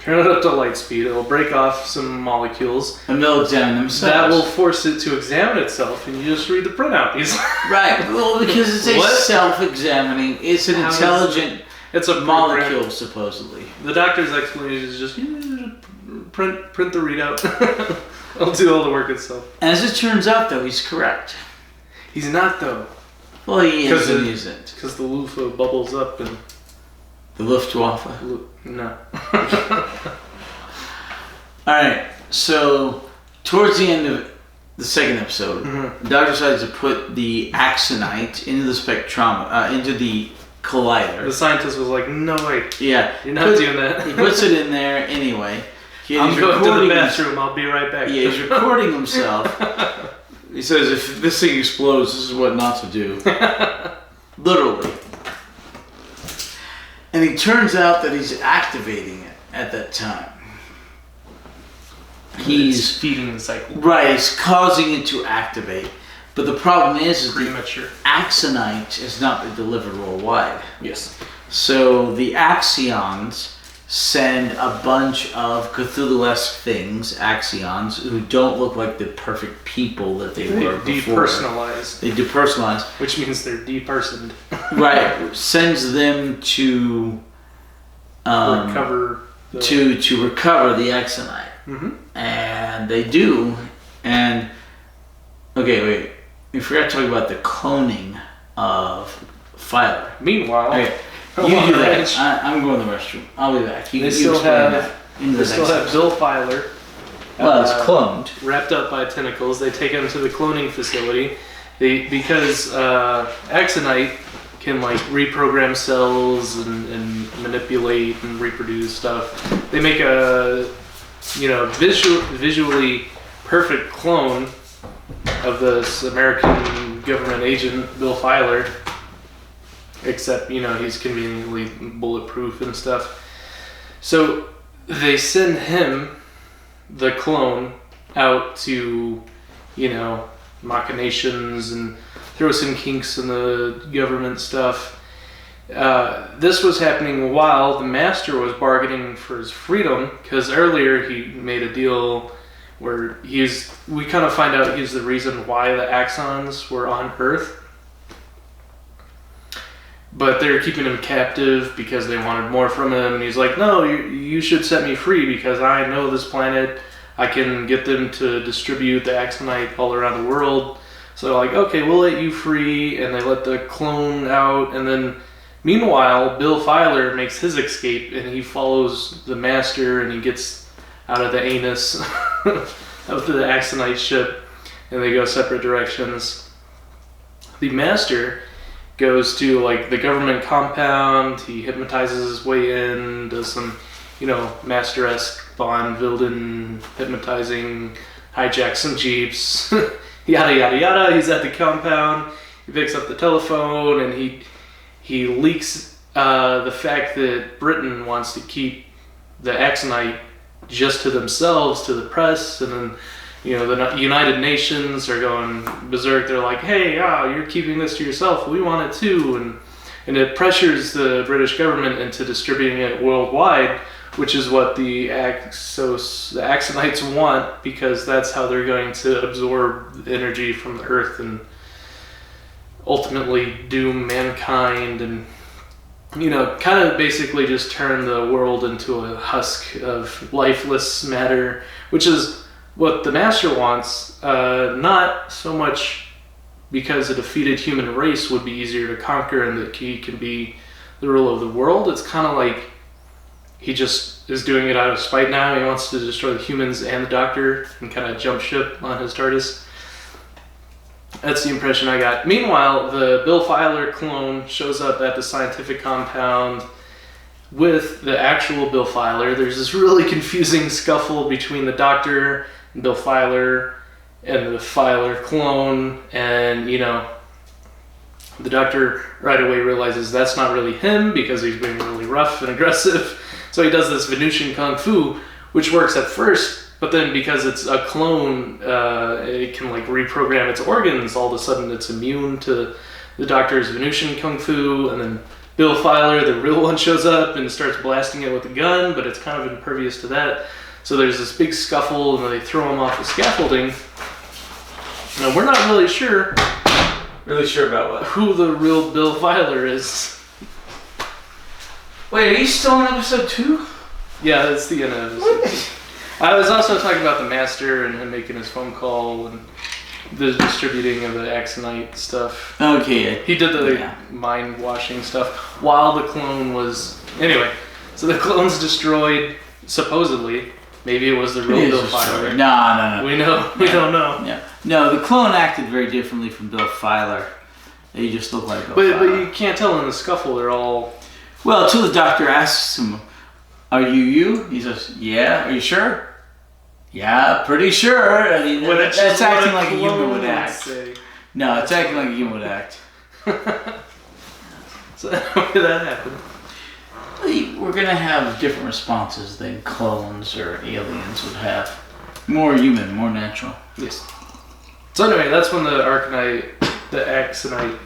turn it up to light speed, it'll break off some molecules. And they'll examine themselves. That will force it to examine itself, and you just read the printout. He's right, well, because it's a self-examining, it's an intelligent it's a molecule, program. Supposedly. The doctor's explanation is just, print the readout. It'll do all the work itself. As it turns out, though, he's correct. He's not, though. Well, he is and he isn't. Because the loofah bubbles up and... The Luftwaffe? No. Alright, so towards the end of the second episode, the doctor decides to put the axonite into the into the collider. The scientist was like, no way. Yeah. You're not doing that. He puts it in there anyway. I'm going to the bathroom. I'll be right back. Yeah, he's recording himself. He says, if this thing explodes, this is what not to do. Literally. And it turns out that he's activating it at that time. He's feeding the cycle. Right, he's causing it to activate. But the problem is premature. The axonite has not been delivered worldwide. Yes. So the Axions send a bunch of Cthulhu-esque things, Axions, who don't look like the perfect people that they were before. Depersonalized. They depersonalized. Which means they're depersoned. Right. Sends them to recover to recover the Axonite. And they do. And okay, wait. We forgot to talk about the cloning of Filer. Meanwhile, okay. You do that. I'm going to the restroom. I'll be back. They still have Bill Filer. Well, it's cloned. Wrapped up by tentacles. They take him to the cloning facility. Because Axonite can like reprogram cells and manipulate and reproduce stuff. They make a visually perfect clone of this American government agent, Bill Filer. Except, he's conveniently bulletproof and stuff. So they send him, the clone, out to, machinations and throw some kinks in the government stuff. This was happening while the master was bargaining for his freedom, because earlier he made a deal where we kind of find out he's the reason why the Axons were on Earth. But they're keeping him captive because they wanted more from him. And he's like, no, you should set me free because I know this planet. I can get them to distribute the Axonite all around the world. So they're like, okay, we'll let you free. And they let the clone out. And then Meanwhile, Bill Filer makes his escape, and he follows the Master, and he gets out of the anus of the Axonite ship, and they go separate directions. The Master goes to like the government compound. He hypnotizes his way in, does some, Master-esque Bond villain hypnotizing, hijacks some jeeps, yada yada yada. He's at the compound. He picks up the telephone, and he leaks the fact that Britain wants to keep the Axonite just to themselves, to the press, and then the United Nations are going berserk. They're like, hey, you're keeping this to yourself. We want it too. And it pressures the British government into distributing it worldwide, which is what the Axonites want, because that's how they're going to absorb energy from the Earth and ultimately doom mankind and, kind of basically just turn the world into a husk of lifeless matter, which is what the Master wants, not so much because a defeated human race would be easier to conquer and that he can be the ruler of the world. It's kind of like he just is doing it out of spite now. He wants to destroy the humans and the Doctor and kind of jump ship on his TARDIS. That's the impression I got. Meanwhile, the Bill Filer clone shows up at the scientific compound with the actual Bill Filer. There's this really confusing scuffle between the Doctor and Bill Filer and the Filer clone, and the Doctor right away realizes that's not really him because he's being really rough and aggressive. So he does this Venusian Kung Fu, which works at first, but then because it's a clone, it can reprogram its organs. All of a sudden it's immune to the Doctor's Venusian Kung Fu, and then Bill Filer, the real one, shows up and starts blasting it with a gun, but it's kind of impervious to that. So there's this big scuffle, and then they throw him off the scaffolding. Now we're not really sure. Really sure about what? Who the real Bill Filer is. Wait, are you still in episode 2? Yeah, that's the end of it. I was also talking about the Master and him making his phone call and the distributing of the Axonite stuff. Okay. He did the mind washing stuff while the clone was... Anyway, so the clone's destroyed, supposedly. Maybe it was the real Bill Filer. No. We don't know. Yeah. No, the clone acted very differently from Bill Filer. They just look like Bill Filer. But you can't tell in the scuffle. They're all... Well, until the Doctor asks him, "Are you?" He says, "Yeah." "Are you sure?" "Yeah, pretty sure." I mean, that's acting like a human would act. No, it's acting like a human would act. So how did that happen? We're going to have different responses than clones or aliens would have. More human, more natural. Yes. So anyway, that's when the Axonite,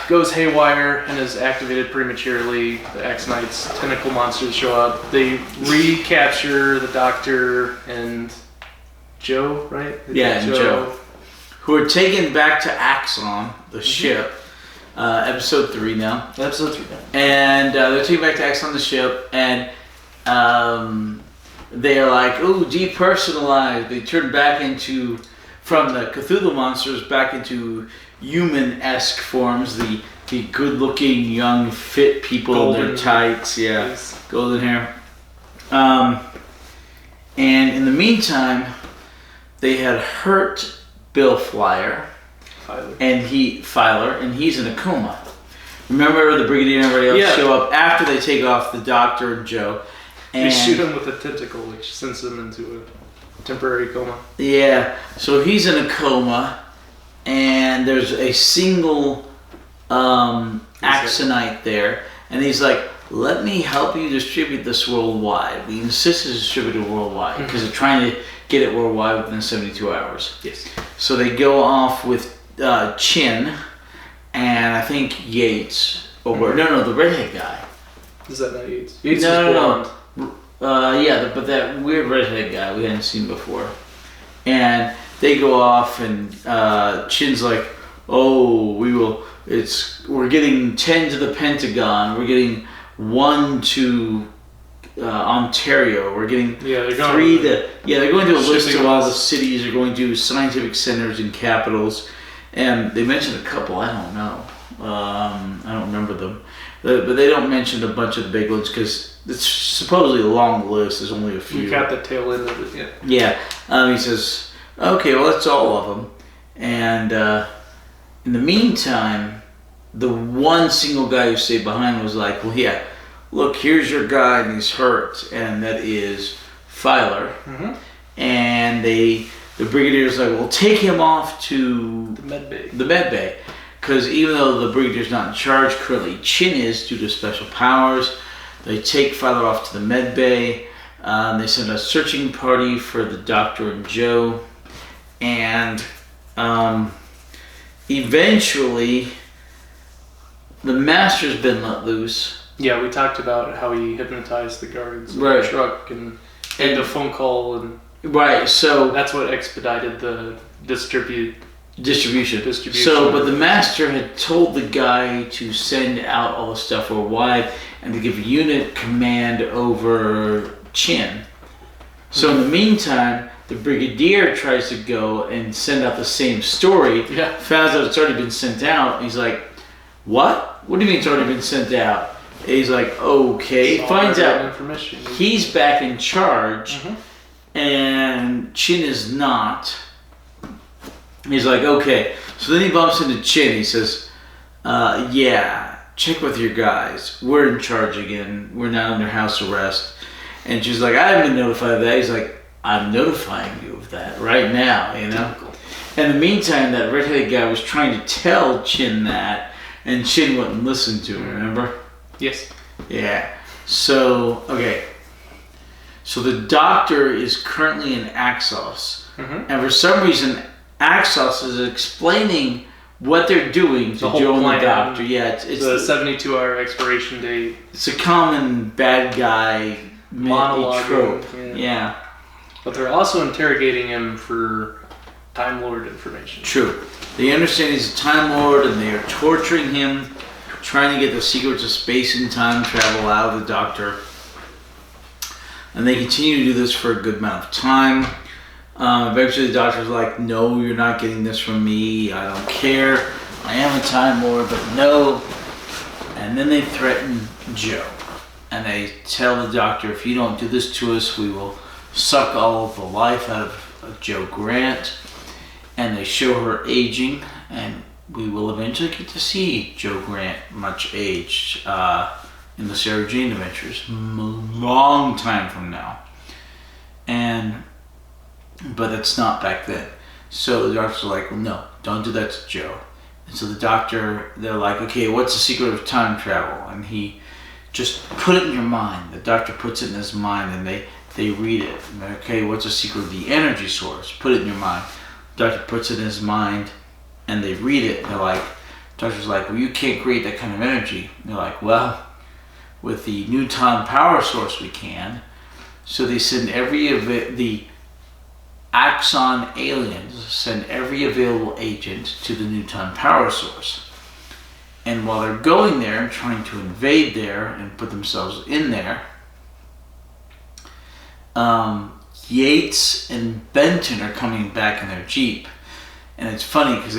goes haywire and is activated prematurely. The Axonite's tentacle monsters show up. They recapture the Doctor and Joe, right? Joe. Who are taken back to Axon, the ship. Episode 3 now. And they're taken back to Axon, the ship, and they're like, ooh, depersonalized. They turn back from the Cthulhu monsters back into human-esque forms. The good-looking, young, fit people Golden in their tights. Yeah, yes. Golden hair. And in the meantime, they had hurt Bill Filer. And he's in a coma. Remember the Brigadier and everybody else show up after they take off the Doctor and Joe. And they shoot him with a tentacle, which sends him into a temporary coma. Yeah, so he's in a coma, and there's a single Axonite there, and he's like, "Let me help you distribute this worldwide." We insist it's distributed worldwide because they're trying to get it worldwide within 72 hours. Yes. So they go off with Chin, and I think Yates, no, the redhead guy. Is that not Yates? Yates is blonde. But that weird redhead guy we hadn't seen before. And they go off, and Chin's like, "Oh, we're getting 10 to the Pentagon. We're getting 1 to Ontario. We're getting 3 to..." They're going to a list of all the cities. They're going to scientific centers and capitals. And they mentioned a couple, I don't know. I don't remember them. But they don't mention a bunch of the big ones because it's supposedly a long list. There's only a few. You got the tail end of it, yeah. Yeah. He says, okay, well, that's all of them. And in the meantime, the one single guy who stayed behind was like, well, yeah, look, here's your guy and he's hurt. And that is Filer. Mm-hmm. And the brigadier's like, well, take him off to the med bay. Because even though the brigadier's not in charge, currently Chin is due to special powers. They take Filer off to the med bay. They send a searching party for the doctor and Joe. And eventually, the master's been let loose. Yeah, we talked about how he hypnotized the guards in right. the truck and the phone call. And right, so... That's what expedited the distribution. So, but the master had told the guy to send out all the stuff worldwide and to give unit command over Chin. So in the meantime, the brigadier tries to go and send out the same story. Yeah. Finds out it's already been sent out. He's like, what? What do you mean it's already been sent out? And he's like, okay. Finds out he's back in charge and Chin is not. He's like, okay. So then he bumps into Chin. He says, yeah, check with your guys. We're in charge again. We're not under house arrest. And she's like, I haven't been notified of that. He's like, I'm notifying you of that right now, you know? In the meantime, that redheaded guy was trying to tell Chin that, and Chin wouldn't listen to him, remember? Yes. Yeah. So, okay. So the doctor is currently in Axios. And for some reason, Axios is explaining what they're doing to Joe and the doctor. Yeah, it's the 72-hour expiration date. It's a common bad guy monologue trope. Yeah. But they're also interrogating him for Time Lord information. True. They understand he's a Time Lord and they are torturing him, trying to get the secrets of space and time travel out of the doctor. And they continue to do this for a good amount of time. Eventually the doctor's like, no, you're not getting this from me. I don't care. I am a Time Lord, but no. And then they threaten Joe. And they tell the doctor, if you don't do this to us, we will suck all of the life out of Joe Grant. And they show her aging. And we will eventually get to see Joe Grant much aged in the Sarah Jane Adventures. Long time from now. But it's not back then. So the doctor's like, well, no, don't do that to Joe. And so the doctor, they're like, okay, what's the secret of time travel? And he just put it in your mind. The doctor puts it in his mind and they read it. And okay, what's the secret of the energy source? Put it in your mind. The doctor puts it in his mind and they read it. And they're like, the doctor's like, well, you can't create that kind of energy. And they're like, well, with the Newton power source we can. So they send the Axon aliens send every available agent to the Newton power source. And while they're going there and trying to invade there and put themselves in there, Yates and Benton are coming back in their Jeep. And it's funny because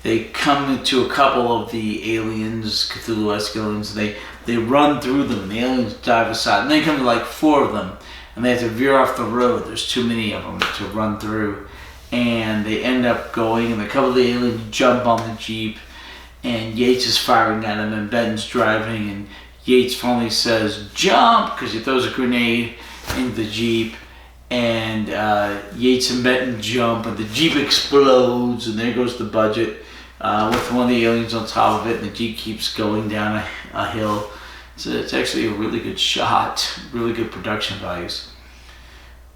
they come into a couple of the aliens, Cthulhu-esque aliens, they run through them and the aliens dive aside. And they come to like 4 of them. And they have to veer off the road. There's too many of them to run through. And they end up going, and a couple of the aliens jump on the Jeep. And Yates is firing at him, and Benton's driving. And Yates finally says, jump, because he throws a grenade into the Jeep. And Yates and Benton jump, and the Jeep explodes, and there goes the budget with one of the aliens on top of it. And the Jeep keeps going down a hill. So it's actually a really good shot, really good production values.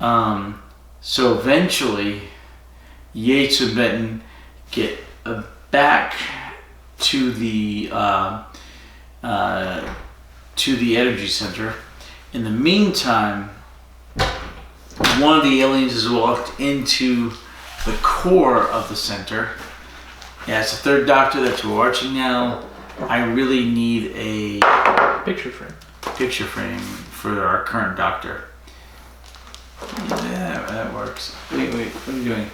So eventually, Yates and Benton get back to the energy center. In the meantime, one of the aliens has walked into the core of the center. Yeah, it's the 3rd Doctor that we're watching now. I really need a picture frame for our current Doctor. Yeah, that works. Wait, what are you doing?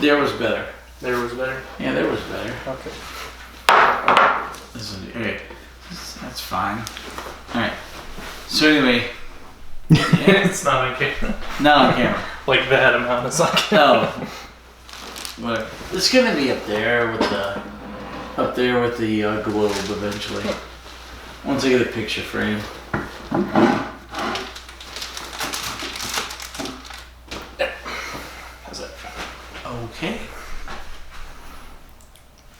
There was better. There was better? Yeah, there was better. Okay. Okay, that's fine. All right. So anyway, It's not on camera. not on camera. Like that amount is on camera. Oh, whatever. It's gonna be up there with the globe eventually. Once I get a picture frame. How's that? Okay.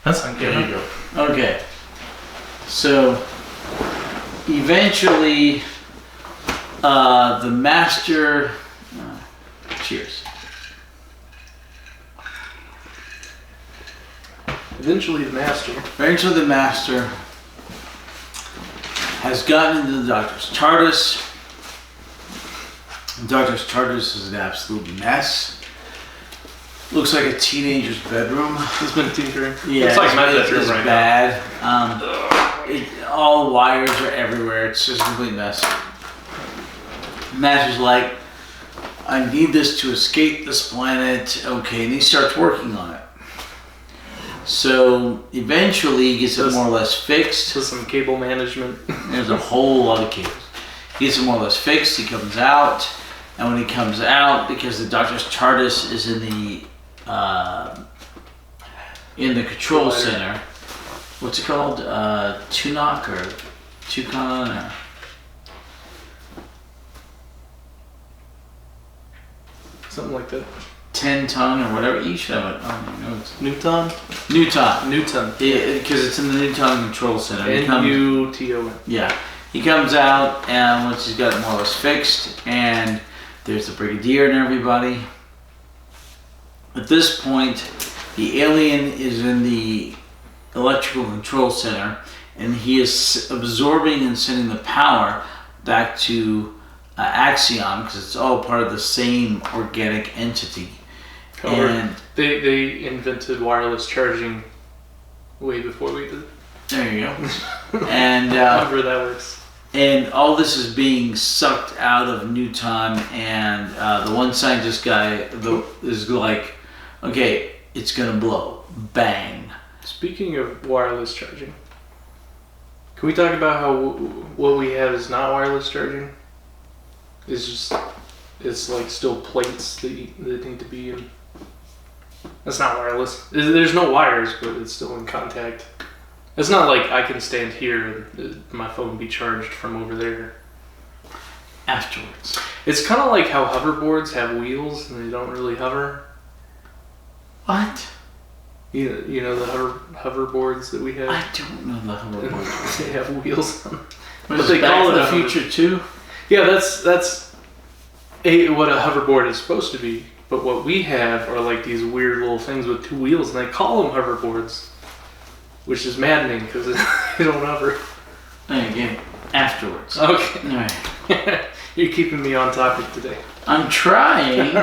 That's on There camera. you go. Okay. So eventually, the master. Cheers. Eventually, the master. Eventually, the master has gotten into the doctor's TARDIS. The doctor's TARDIS is an absolute mess. Looks like a teenager's bedroom. He's been tinkering. Yeah, it's like my bedroom it's right bad. All wires are everywhere. It's just a complete mess. Master's like, I need this to escape this planet. Okay, and he starts working on it. So eventually he gets it more or less fixed. So some cable management. There's a whole lot of cables. He gets it more or less fixed. He comes out, and when he comes out, because the doctor's TARDIS is in the control center. What's it called? Tunok or Tucon or. Something like that. 10 ton or whatever. You should have it on your notes. Newton? Newton. Newton. Yeah, because it's in the Newton Control Center. N-U-T-O-N. Yeah. He comes out, and once he's got it more or less fixed, and there's the Brigadier and everybody. At this point, the alien is in the Electrical Control Center, and he is absorbing and sending the power back to Axion, because it's all part of the same organic entity. And they invented wireless charging way before we did. there you go. And however that works. and all this is being sucked out of Newton, and the one scientist guy is like, okay, it's gonna blow, bang. Speaking of wireless charging, can we talk about how what we have is not wireless charging? It's like still plates that need to be in. That's not wireless. There's no wires, but it's still in contact. It's not like I can stand here and my phone be charged from over there. Afterwards. It's kind of like how hoverboards have wheels and they don't really hover. What? You know the hoverboards that we have? I don't know the hoverboard. They have wheels on them. But they call it the future too? Yeah, that's what a hoverboard is supposed to be. But what we have are like these weird little things with two wheels, and they call them hoverboards, which is maddening because they don't hover. Again, afterwards. Okay. All right. You're keeping me on topic today. I'm trying.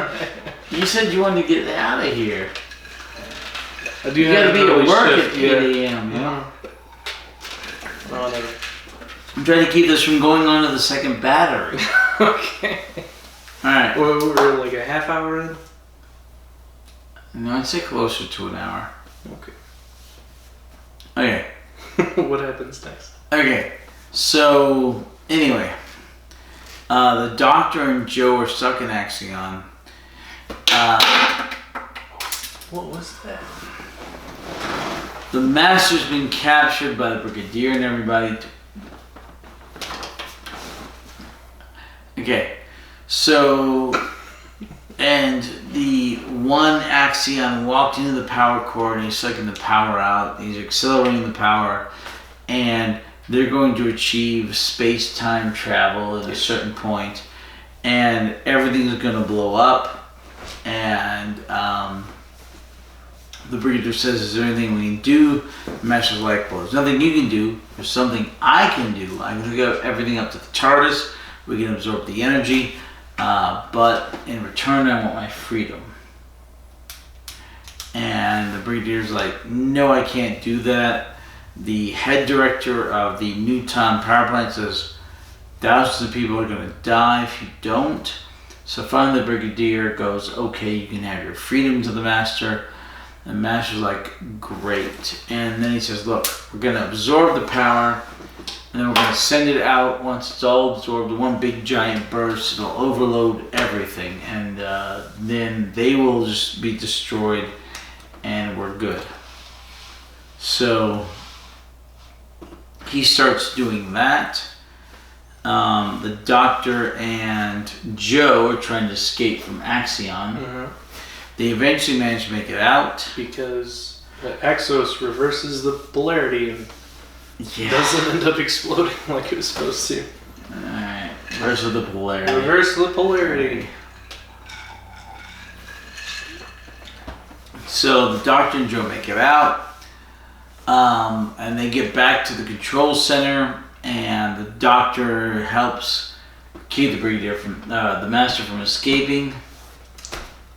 You said you wanted to get out of here. I do You have gotta be an at early work shift, at 8 a.m. Yeah. Oh, no. I'm trying to keep this from going on to the second battery. Okay. Alright. We're like a half hour in? No, I'd say closer to an hour. Okay. Okay. What happens next? Okay. So, anyway. The Doctor and Joe are stuck in Axion. What was that? The Master's been captured by the Brigadier and everybody. Okay. So, and the one Axion walked into the power core and he's sucking the power out. He's accelerating the power, and they're going to achieve space-time travel at a certain point, and everything's going to blow up. And the Brigadier says, "Is there anything we can do?" The Master's like, "Well, there's nothing you can do. There's something I can do. I can hook everything up to the TARDIS. We can absorb the energy." But in return, I want my freedom. And the Brigadier's like, "No, I can't do that." The head director of the Newton power plant says, "Thousands of people are going to die if you don't." So finally the Brigadier goes, "Okay, you can have your freedom," to the Master. And Master's like, great. And then he says, look, we're going to absorb the power, and then we're going to send it out. Once it's all absorbed, one big giant burst, it'll overload everything. And then they will just be destroyed, and we're good. So he starts doing that. The Doctor and Joe are trying to escape from Axion. Mm-hmm. They eventually manage to make it out. Because the Axios reverses the polarity and doesn't end up exploding like it was supposed to. Alright, reverse of the polarity. Reverse the polarity. So the Doctor and Joe make it out. And they get back to the control center, and the Doctor helps keep the Brigadier from the Master from escaping,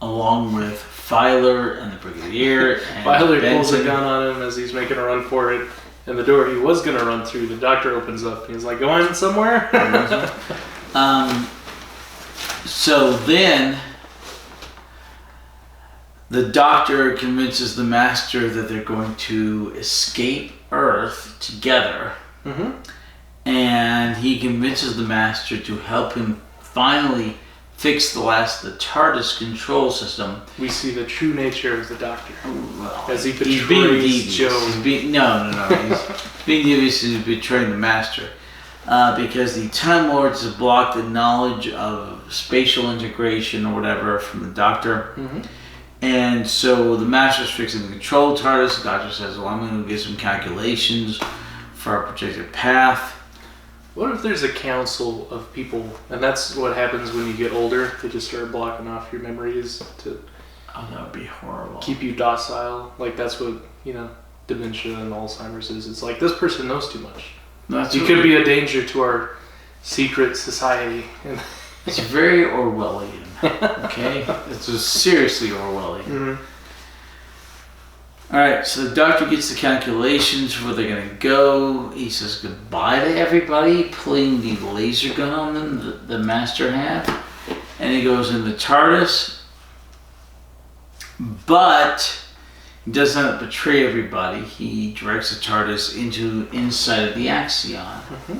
along with Filer and the Brigadier. And Filer Benson. pulls a gun on him as he's making a run for it, and the door he was going to run through, the Doctor opens up, and he's like, going somewhere? So then the Doctor convinces the Master that they're going to escape Earth together. Mm-hmm. And he convinces the Master to help him finally fix the TARDIS control system. We see the true nature of the Doctor. Well, as he he's being betrays devious. Joe. He's being devious. He's betraying the Master. Because the Time Lords have blocked the knowledge of spatial integration or whatever from the Doctor. Mm-hmm. And so the Master's fixing the control TARDIS. The Doctor says, well, I'm going to get some calculations for our projected path. What if there's a council of people, and that's what happens when you get older? They just start blocking off your memories to Oh, that would be horrible. keep you docile. Like, that's what, dementia and Alzheimer's is. It's like, this person knows too much. You could be a danger to our secret society. It's very Orwellian, okay? It's just seriously Orwellian. Mm-hmm. Alright, so the Doctor gets the calculations for where they're going to go. He says goodbye to everybody, pulling the laser gun on them that the Master had. And he goes in the TARDIS. But he doesn't betray everybody. He directs the TARDIS inside of the Axion. Mm-hmm.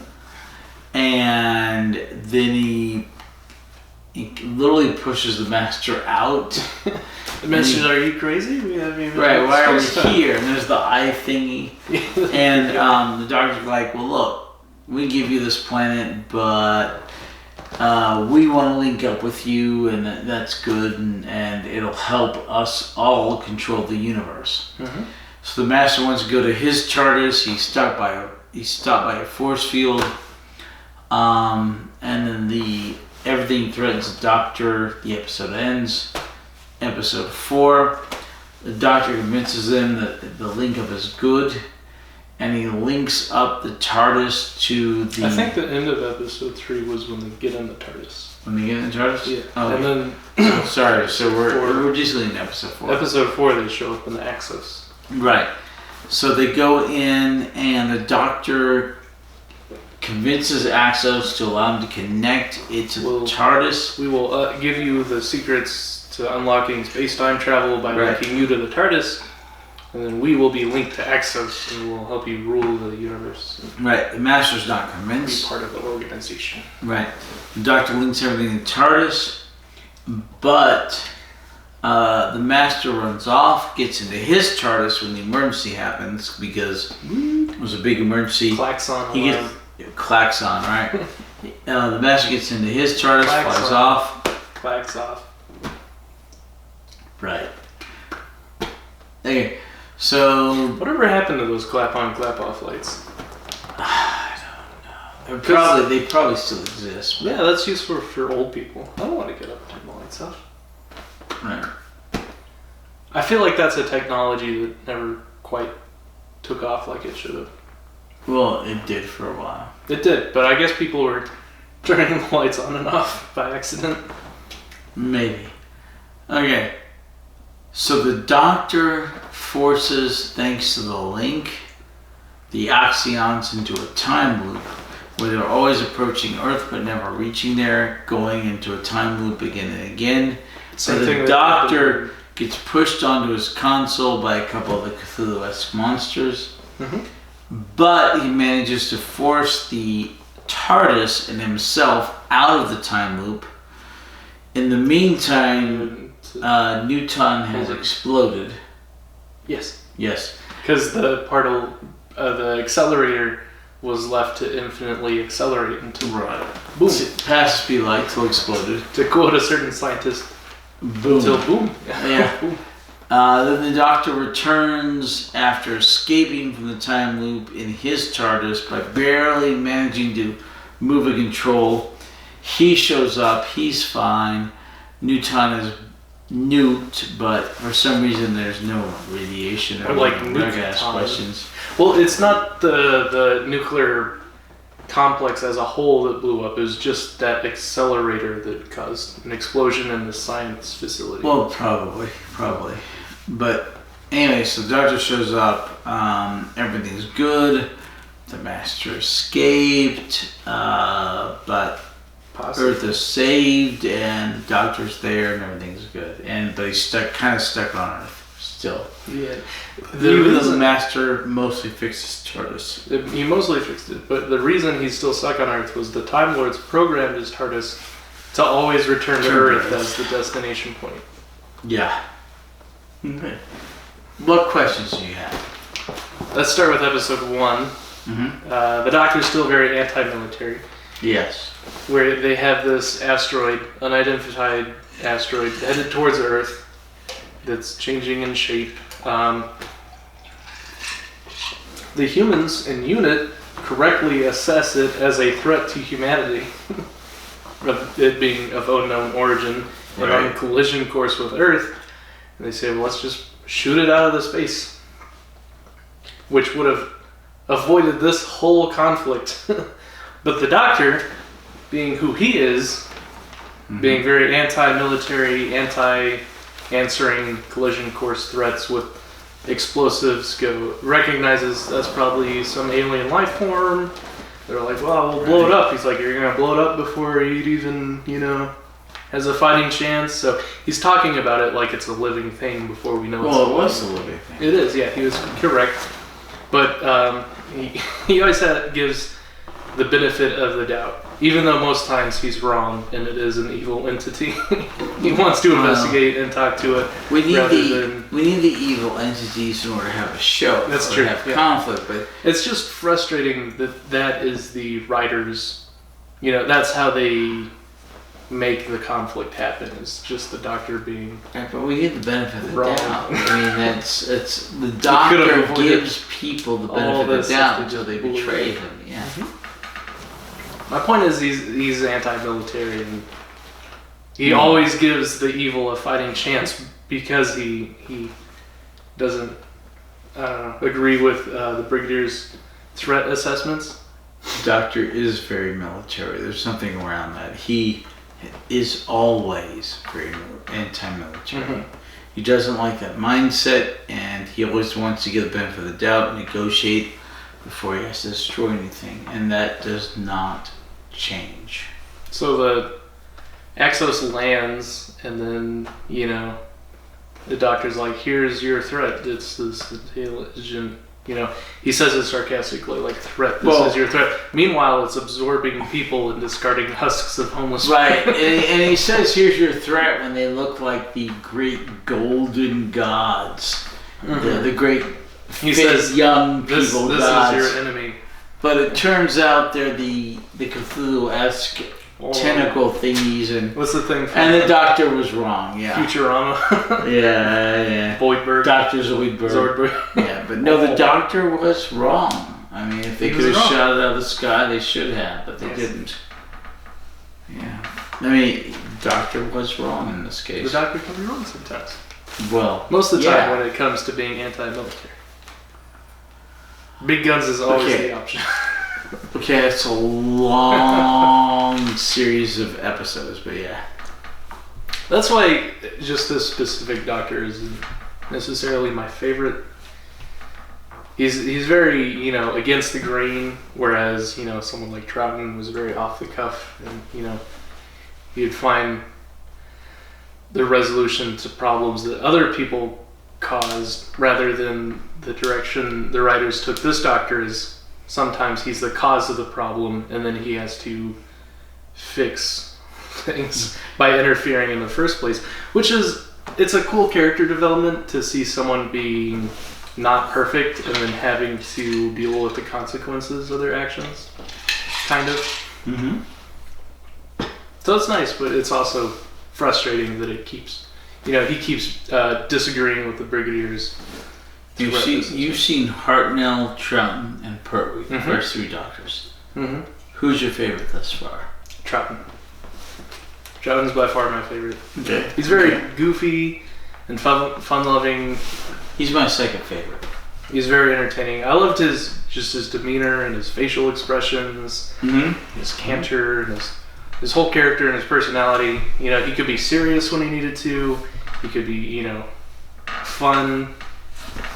And then he literally pushes the Master out. The Master's, are you crazy? We haven't even Why are we here? And there's the eye thingy. And the Doctor's like, well, look, we give you this planet, but we want to link up with you, and that's good, and it'll help us all control the universe. Mm-hmm. So the Master wants to go to his TARDIS. He's stopped by a force field, and then everything threatens the Doctor. The episode ends. Episode 4, the Doctor convinces them that the link up is good, and he links up the TARDIS to the... I think the end of episode 3 was when they get in the TARDIS. When they get in the TARDIS? Yeah. Oh, and then... sorry, so we're just in episode 4. Episode 4, they show up in the Axios. Right. So they go in, and the Doctor convinces Axios to allow him to connect it to the TARDIS. We will give you the secrets to unlocking space-time travel by linking you to the TARDIS, and then we will be linked to Axios, and we'll help you rule the universe. Right. The Master's not convinced. Be part of the organization. Right. The Doctor links everything to TARDIS, but the Master runs off, gets into his TARDIS when the emergency happens, because it was a big emergency. Klaxon. He gets Klaxon, right? The Master gets into his TARDIS, flies off. Clacks off. Right. Okay, so... Whatever happened to those clap-on, clap-off lights? I don't know. They probably still exist. Yeah, that's useful for old people. I don't want to get up and turn the lights off. Right. I feel like that's a technology that never quite took off like it should have. Well, it did for a while. It did, but I guess people were turning the lights on and off by accident. Maybe. Okay. So the Doctor forces, thanks to the link, the Axions into a time loop where they're always approaching Earth but never reaching there, going into a time loop again and again. So the Doctor gets pushed onto his console by a couple of the Cthulhu-esque monsters. But he manages to force the TARDIS and himself out of the time loop. In the meantime, Newton has exploded. Yes. Yes. Because the accelerator was left to infinitely accelerate until boom. Past speed light till exploded. To quote a certain scientist, Boom. Until boom. Yeah. Boom. Then the Doctor returns after escaping from the time loop in his TARDIS by barely managing to move a control. He shows up. He's fine. Newton is nuked, but for some reason there's no radiation. Or like ask questions. Well, it's not the nuclear complex as a whole that blew up. It was just that accelerator that caused an explosion in the science facility. Well, probably. But anyway, so the Doctor shows up. Everything's good. The Master escaped, but Possibly. Earth is saved, and the Doctor's there, and everything's good. But he's kind of stuck on Earth still. Yeah. Even though the Master mostly fixed his TARDIS. He mostly fixed it, but the reason he's still stuck on Earth was the Time Lords programmed his TARDIS to always return to Earth as the destination point. Yeah. Okay. What questions do you have? Let's start with episode 1. The Doctor's still very anti-military. Yes. Where they have this asteroid, unidentified asteroid, headed towards Earth that's changing in shape. The humans in UNIT correctly assess it as a threat to humanity, of it being of unknown origin and on collision course with Earth. And they say, well, let's just shoot it out of the space, which would have avoided this whole conflict. But the Doctor, being who he is, being very anti-military, anti-answering collision course threats with explosives, recognizes that's probably some alien life form. They're like, well, we'll blow it up. He's like, you're going to blow it up before it even, has a fighting chance. So he's talking about it like it's a living thing before we know it's Well, it was a living thing. It is, yeah, he was correct. But he always gives the benefit of the doubt. Even though most times he's wrong and it is an evil entity. He wants to investigate and talk to it. We need the evil entities in order to have a show. That's true. Have conflict, but it's just frustrating that is the writers. That's how they make the conflict happen. Is just the Doctor being. Yeah, but we get the benefit of the wrong. doubt. It's the Doctor gives people the benefit of the doubt until they betray him. Yeah. My point is he's anti-military and he always gives the evil a fighting chance because he doesn't agree with the Brigadier's threat assessments. The Doctor is very military. There's something around that. He is always very anti-military. He doesn't like that mindset, and he always wants to give the benefit of the doubt, negotiate before he has to destroy anything, and that does not change. So the Axios lands, and then the Doctor's like, "Here's your threat. It's this intelligent." He says it sarcastically, like, "Threat. This is your threat." Meanwhile, it's absorbing people and discarding husks of homeless. Right, and he says, "Here's your threat," when they look like the great golden gods, the great. He says, "Young people gods." This is your enemy. But it turns out they're the Cthulhu-esque tentacle thingies, and what's the thing? And the Doctor was wrong. Yeah. Futurama. yeah. Voidberg. Dr. Zoidberg. Yeah, but no, the Doctor was wrong. I mean, if they could have shot it out of the sky, they should have, but they didn't. Yeah. I mean, the Doctor was wrong in this case. The Doctor can be wrong sometimes. Well, most of the time when it comes to being anti-military. Big guns is always the option. Okay, it's a long series of episodes, but yeah. That's why just this specific Doctor isn't necessarily my favorite. He's very, against the grain, whereas, someone like Troughton was very off the cuff, and, he'd find the resolution to problems that other people caused, rather than the direction the writers took this Doctor is sometimes he's the cause of the problem and then he has to fix things by interfering in the first place, which is, it's a cool character development to see someone being not perfect and then having to deal with the consequences of their actions, kind of. So it's nice, but it's also frustrating that it keeps, he keeps disagreeing with the Brigadiers. You've seen Hartnell, Troughton, and Pertwee, the first 3 Doctors. Who's your favorite thus far? Troughton. Troughton's by far my favorite. Okay. He's very goofy and fun-loving. He's my second favorite. He's very entertaining. I loved his demeanor and his facial expressions, his canter, and his whole character and his personality. He could be serious when he needed to. He could be, fun.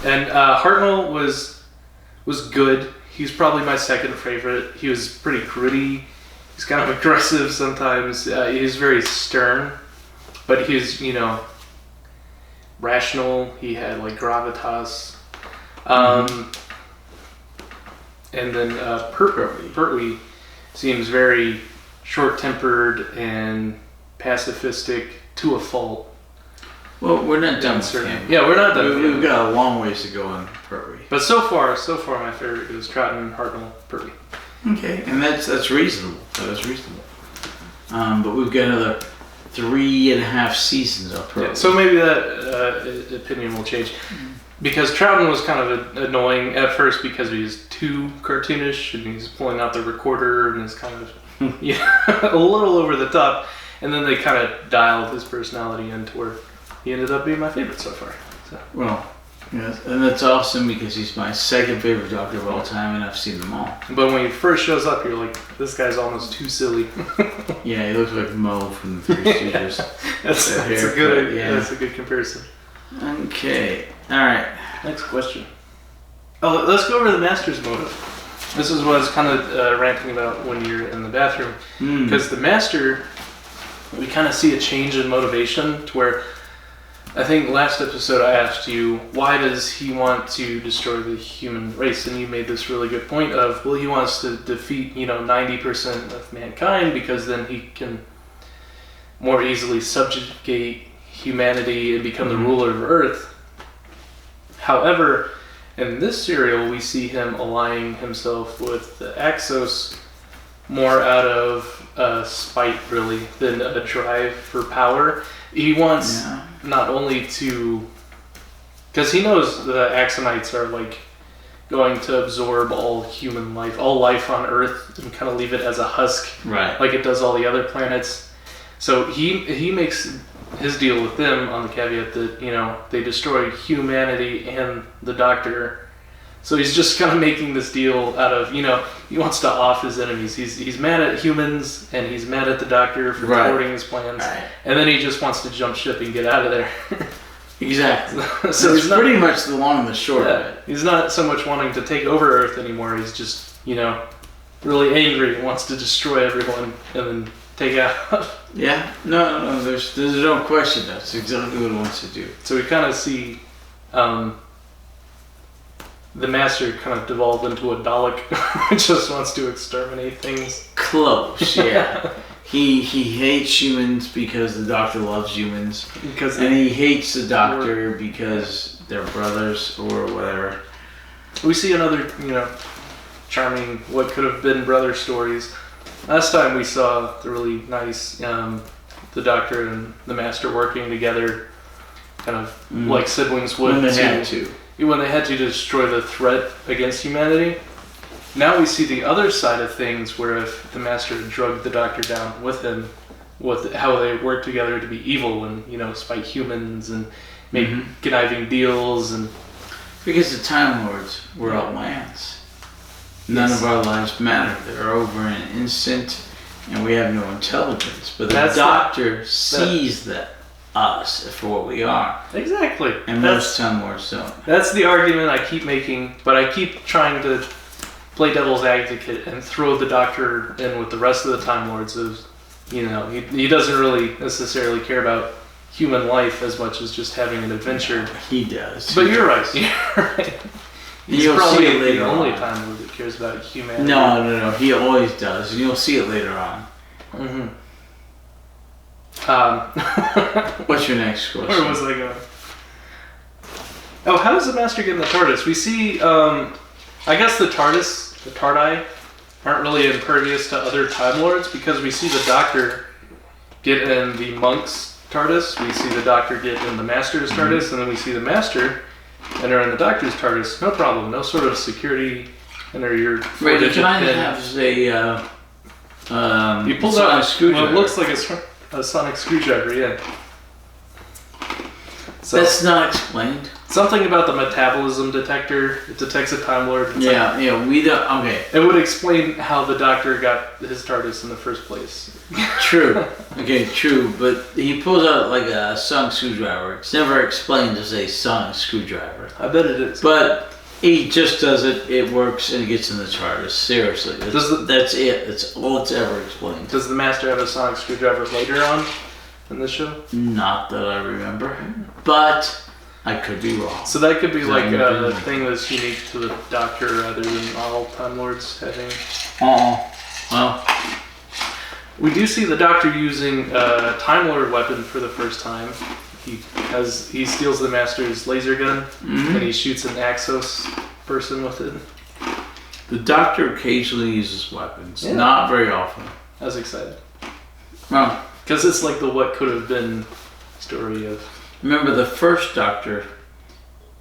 And Hartnell was good. He's probably my second favorite. He was pretty gritty. He's kind of aggressive sometimes. He's very stern, but he's, rational. He had like gravitas. And then Pertwee seems very short-tempered and pacifistic to a fault. Well, we're not done with him. Yeah, we're not done. We've got a long ways to go on Pertwee. But so far, my favorite is Troughton, Hartnell, Pertwee. Okay, and that's reasonable. That is reasonable. But we've got another 3.5 seasons of Pertwee. Yeah, so maybe that opinion will change. Because Troughton was kind of annoying at first because he was too cartoonish and he's pulling out the recorder and is kind of a little over the top. And then they kind of dialed his personality into where he ended up being my favorite so far. So. Well, yes, and that's awesome because he's my second favorite Doctor of all time and I've seen them all. But when he first shows up, you're like, this guy's almost too silly. Yeah, he looks like Mo from the Three Stooges. That's a good comparison. Okay. All right. Next question. Oh, let's go over the Master's motive. This is what I was kind of ranting about when you're in the bathroom. Because the Master, we kind of see a change in motivation to where, I think last episode I asked you, why does he want to destroy the human race? And you made this really good point of, well, he wants to defeat, 90% of mankind because then he can more easily subjugate humanity and become the ruler of Earth. However, in this serial, we see him aligning himself with the Axios more out of spite, really, than a drive for power. He wants not only to... Because he knows the Axonites are, like, going to absorb all human life, all life on Earth, and kind of leave it as a husk, right, like it does all the other planets. So he makes his deal with them on the caveat that, they destroy humanity and the Doctor. So he's just kind of making this deal out of, he wants to off his enemies. He's mad at humans and he's mad at the Doctor for thwarting his plans. Right. And then he just wants to jump ship and get out of there. Exactly. So he's pretty much the long and the short of it. He's not so much wanting to take over Earth anymore. He's just, really angry and wants to destroy everyone and then take out. Yeah. No. There's no question. That's exactly what he wants to do. So we kind of see the Master kind of devolve into a Dalek who just wants to exterminate things. Close, yeah. He hates humans because the Doctor loves humans. And he hates the Doctor because they're brothers or whatever. We see another, charming what could have been brother stories. Last time we saw the really nice, the Doctor and the Master working together, kind of like siblings would. When they had to destroy the threat against humanity. Now we see the other side of things where if the Master drugged the Doctor down with him, with how they work together to be evil and, spite humans and make conniving deals and... Because the Time Lords were outlands. None of our lives matter. They're over in an instant and we have no intelligence. But the Doctor sees us for what we are. Exactly. And most Time Lords don't. That's the argument I keep making, but I keep trying to play devil's advocate and throw the Doctor in with the rest of the Time Lords. He doesn't really necessarily care about human life as much as just having an adventure. He does. But you're right. You're right. He's You'll probably see it later the only on. Time Lord that cares about humanity. No. He always does, and you'll see it later on. Mm-hmm. What's your next question? Where was I going? Oh, how does the Master get in the TARDIS? We see, I guess the Tardi, aren't really impervious to other Time Lords because we see the Doctor get in the Monk's TARDIS, we see the Doctor get in the Master's TARDIS, and then we see the Master enter in the Doctor's TARDIS. No problem, no sort of security enter your Right, he four-digit kind of pin. has a You pulled sonic out screwdriver. what looks like a sonic screwdriver, yeah. So That's not explained. something about the metabolism detector. It detects a Time Lord. It's like, We don't. Okay, it would explain how the Doctor got his TARDIS in the first place. true. Okay, true. But he pulls out like a sonic screwdriver. It's never explained as a sonic screwdriver. I bet it is. But he just does it. It works, and it gets in the TARDIS. Seriously, that's it. That's all it's ever explained. Does the Master have a sonic screwdriver later on in the show? Not that I remember, but I could be wrong. So that could be like That a thing that's unique to the Doctor rather than all Time Lords having. Well, We do see the Doctor using a Time Lord weapon for the first time. He steals the Master's laser gun and he shoots an Axios person with it. the Doctor occasionally uses weapons, Yeah. not very often. I was excited Well, because it's like the what could have been story of. remember the first Doctor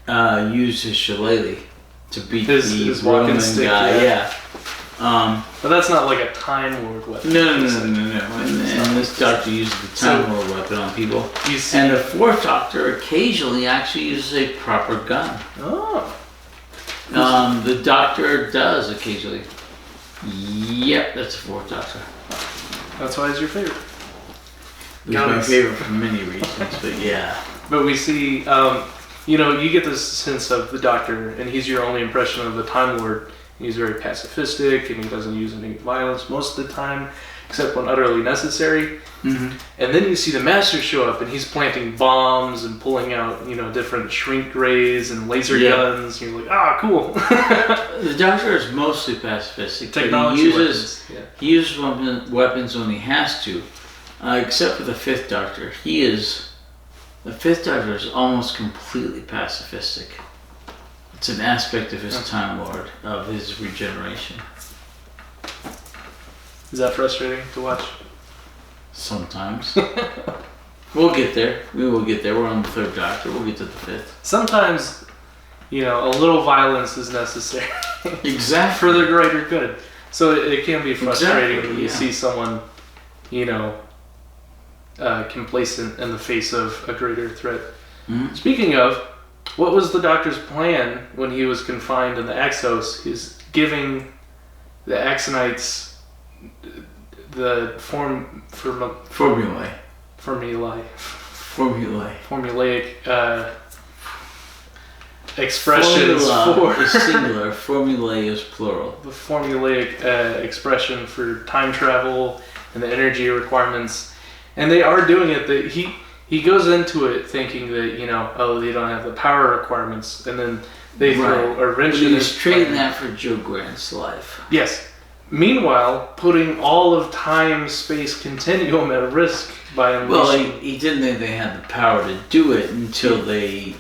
used his shillelagh to beat His the walking Roman stick, guy. yeah. Yeah. But that's not like a Time Lord weapon. No. And this Doctor uses the Time Lord weapon on people. You see, And the fourth Doctor occasionally actually uses a proper gun. oh, The Doctor does occasionally. Yep, that's the fourth Doctor. that's why he's your favorite. It was my favorite for many reasons, but yeah. But we see, you get this sense of the Doctor, and he's your only impression of the Time Lord. He's very pacifistic, and he doesn't use any violence most of the time, except when utterly necessary. Mm-hmm. And then you see the Master show up, and he's planting bombs and pulling out, different shrink rays and laser guns. And you're like, cool. The Doctor is mostly pacifistic. But Technology he uses weapons when he has to, except for the fifth Doctor. The fifth Doctor is almost completely pacifistic. It's an aspect of his Time Lord, of his regeneration. Is that frustrating to watch? Sometimes. We'll get there. We will get there. We're on the third Doctor. We'll get to the fifth. Sometimes, a little violence is necessary. Exactly. For the greater good. So it can be frustrating Exactly, when you yeah. see someone, complacent in the face of a greater threat. Mhm. Speaking of, what was the Doctor's plan when he was confined in the Axos? He's giving the Axonites the Formulae. formulaic expressions Formula is singular. Formulae is plural. the formulaic expression for time travel and the energy requirements, and they are doing it. That he goes into it thinking that they don't have the power requirements, and then they throw a wrench But in he's his trading plan. that for Joe Grant's life. Yes. Meanwhile, putting all of time-space continuum at risk by unleashing. Well, he didn't think they had the power to do it until they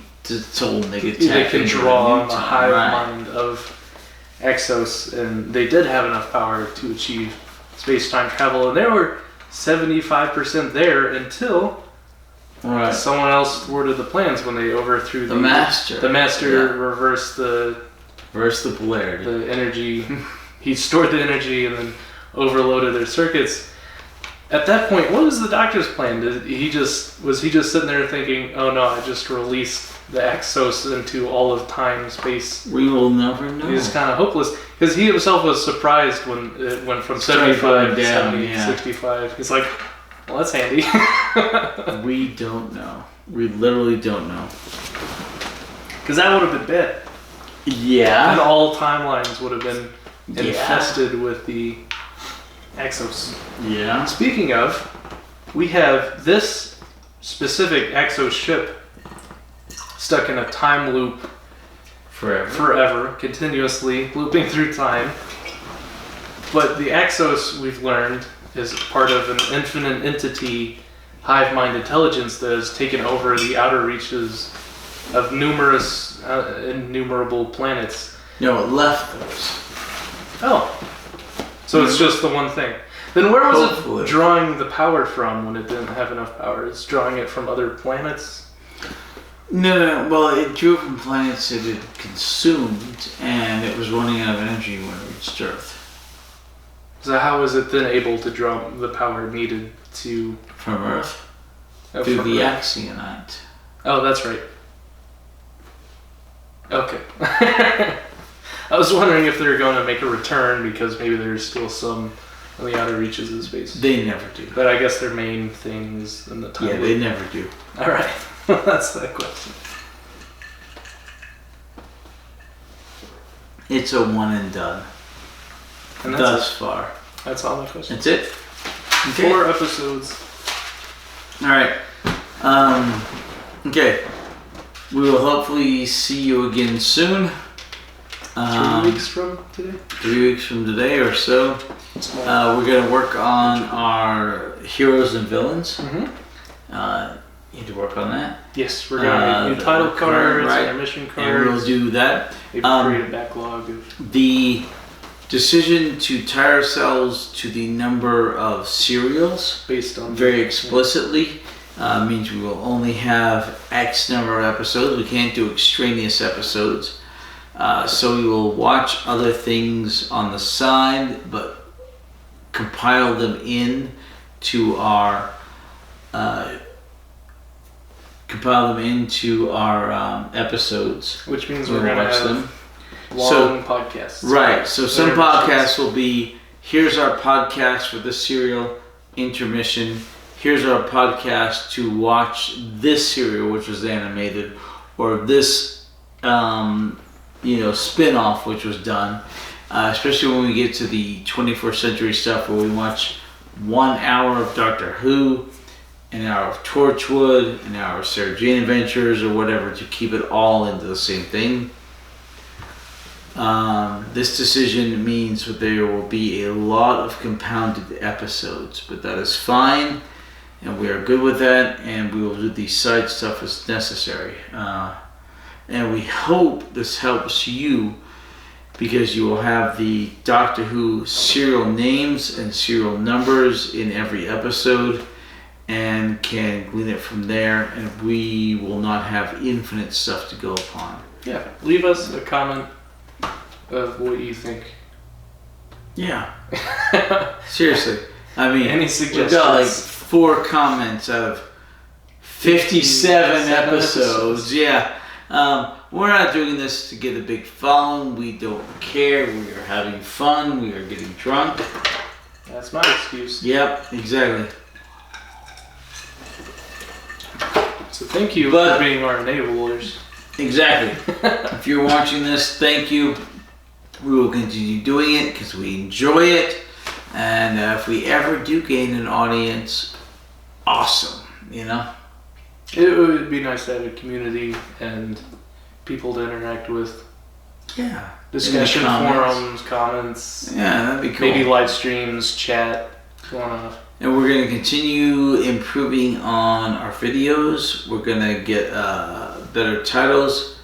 told them they could they tap can into draw a on new the time. hive Right. mind of Exos, and they did have enough power to achieve space-time travel, and they were 75% there until Right. someone else thwarted the plans when they overthrew The Master. The Master Yeah. reversed the Versus the polarity. the energy. He stored the energy and then overloaded their circuits. At that point, what was the Doctor's plan? Was he just sitting there thinking, "Oh no, I just released the Axos into all of time, space"? We will never know. He was kind of hopeless because he himself was surprised when it went from 75 to down, 70, yeah. 65. He's like, "Well, that's handy." We don't know. We literally don't know. Because that would have been bad. And Yeah. all timelines would have been Yeah. infested with the Axos. Yeah. Speaking of, we have this specific Axios ship stuck in a time loop forever, continuously looping through time. But the Axios, we've learned, is part of an infinite entity, hive mind intelligence that has taken over the outer reaches of numerous, innumerable planets. No, it left those. Oh. So it's just the one thing. Then where was Hopefully. it drawing the power from when it didn't have enough power? It's drawing it from other planets? No. Well, it drew from planets that it consumed, and it was running out of energy when it reached Earth. So how was it then able to draw the power needed to... From Earth. Oh, Through from the Earth. Axionite. Oh, that's right. Okay. I was wondering if they were going to make a return because maybe there's still some on the outer reaches of space. They never do. But I guess their main thing is in the time. Yeah, they never do. Alright. That's that question. It's a one and done. And that's Thus far. That's all my questions. That's it? Okay. 4 episodes. Alright. Okay. We will hopefully see you again soon. 3 weeks from today? 3 weeks from today or so. We're going to work on our heroes and villains. Mm-hmm. You need to work on that. Yes, we're going to make new title cards, right. and mission And cards. we'll do that. Maybe create a backlog of... The decision to tie ourselves to the number of serials based on... very explicitly means we will only have X number of episodes. We can't do extraneous episodes. So we will watch other things on the side, but compile them in to our episodes. Which means we're going to have them. long podcasts. Right. So some podcasts will be, here's our podcast for this serial, intermission. Here's our podcast to watch this serial, which was animated, or this spin-off which was done, especially when we get to the 21st century stuff where we watch 1 hour of Doctor Who, an hour of Torchwood, an hour of Sarah Jane Adventures, or whatever, to keep it all into the same thing. This decision means that there will be a lot of compounded episodes, but that is fine, and we are good with that, and we will do the side stuff as necessary. And we hope this helps you, because you will have the Doctor Who serial names and serial numbers in every episode and can glean it from there, and we will not have infinite stuff to go upon. Yeah, leave us a comment of what you think. Yeah. Seriously. I mean, any suggestions? We've got like 4 comments out of 57 episodes. Yeah. We're not doing this to get a big following. We don't care. We are having fun. We are getting drunk. That's my excuse. Yep, exactly. So thank you for being our enablers. Exactly. If you're watching this, thank you. We will continue doing it because we enjoy it. And if we ever do gain an audience, awesome, It would be nice to have a community and people to interact with. Yeah. Discussion forums, comments. Yeah, that'd be cool. Maybe live streams, chat going on. And we're going to continue improving on our videos. We're going to get better titles,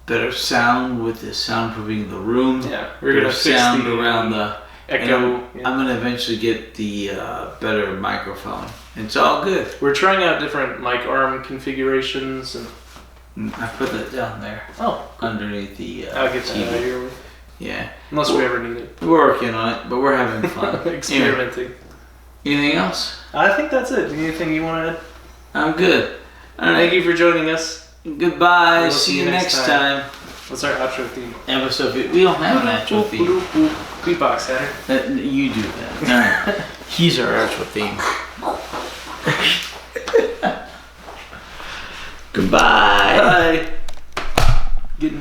better sound with the soundproofing of the room. Yeah, we're going to fix sound the around the echo. I'm going to eventually get the better microphone. It's all good. We're trying out different mic arm configurations. And I put that down there. Oh, underneath the I'll get that TV. out of here. Yeah. Unless we ever need it. We're working on it, but we're having fun. Experimenting. Anyway, anything else? I think that's it. Anything you want to add? I'm good. All right. Thank you for joining us. Goodbye. We'll see you next time. What's our outro theme? Episode. We don't have an outro theme. Beatbox, Hatter. You do that. All right. He's our outro theme. Goodbye.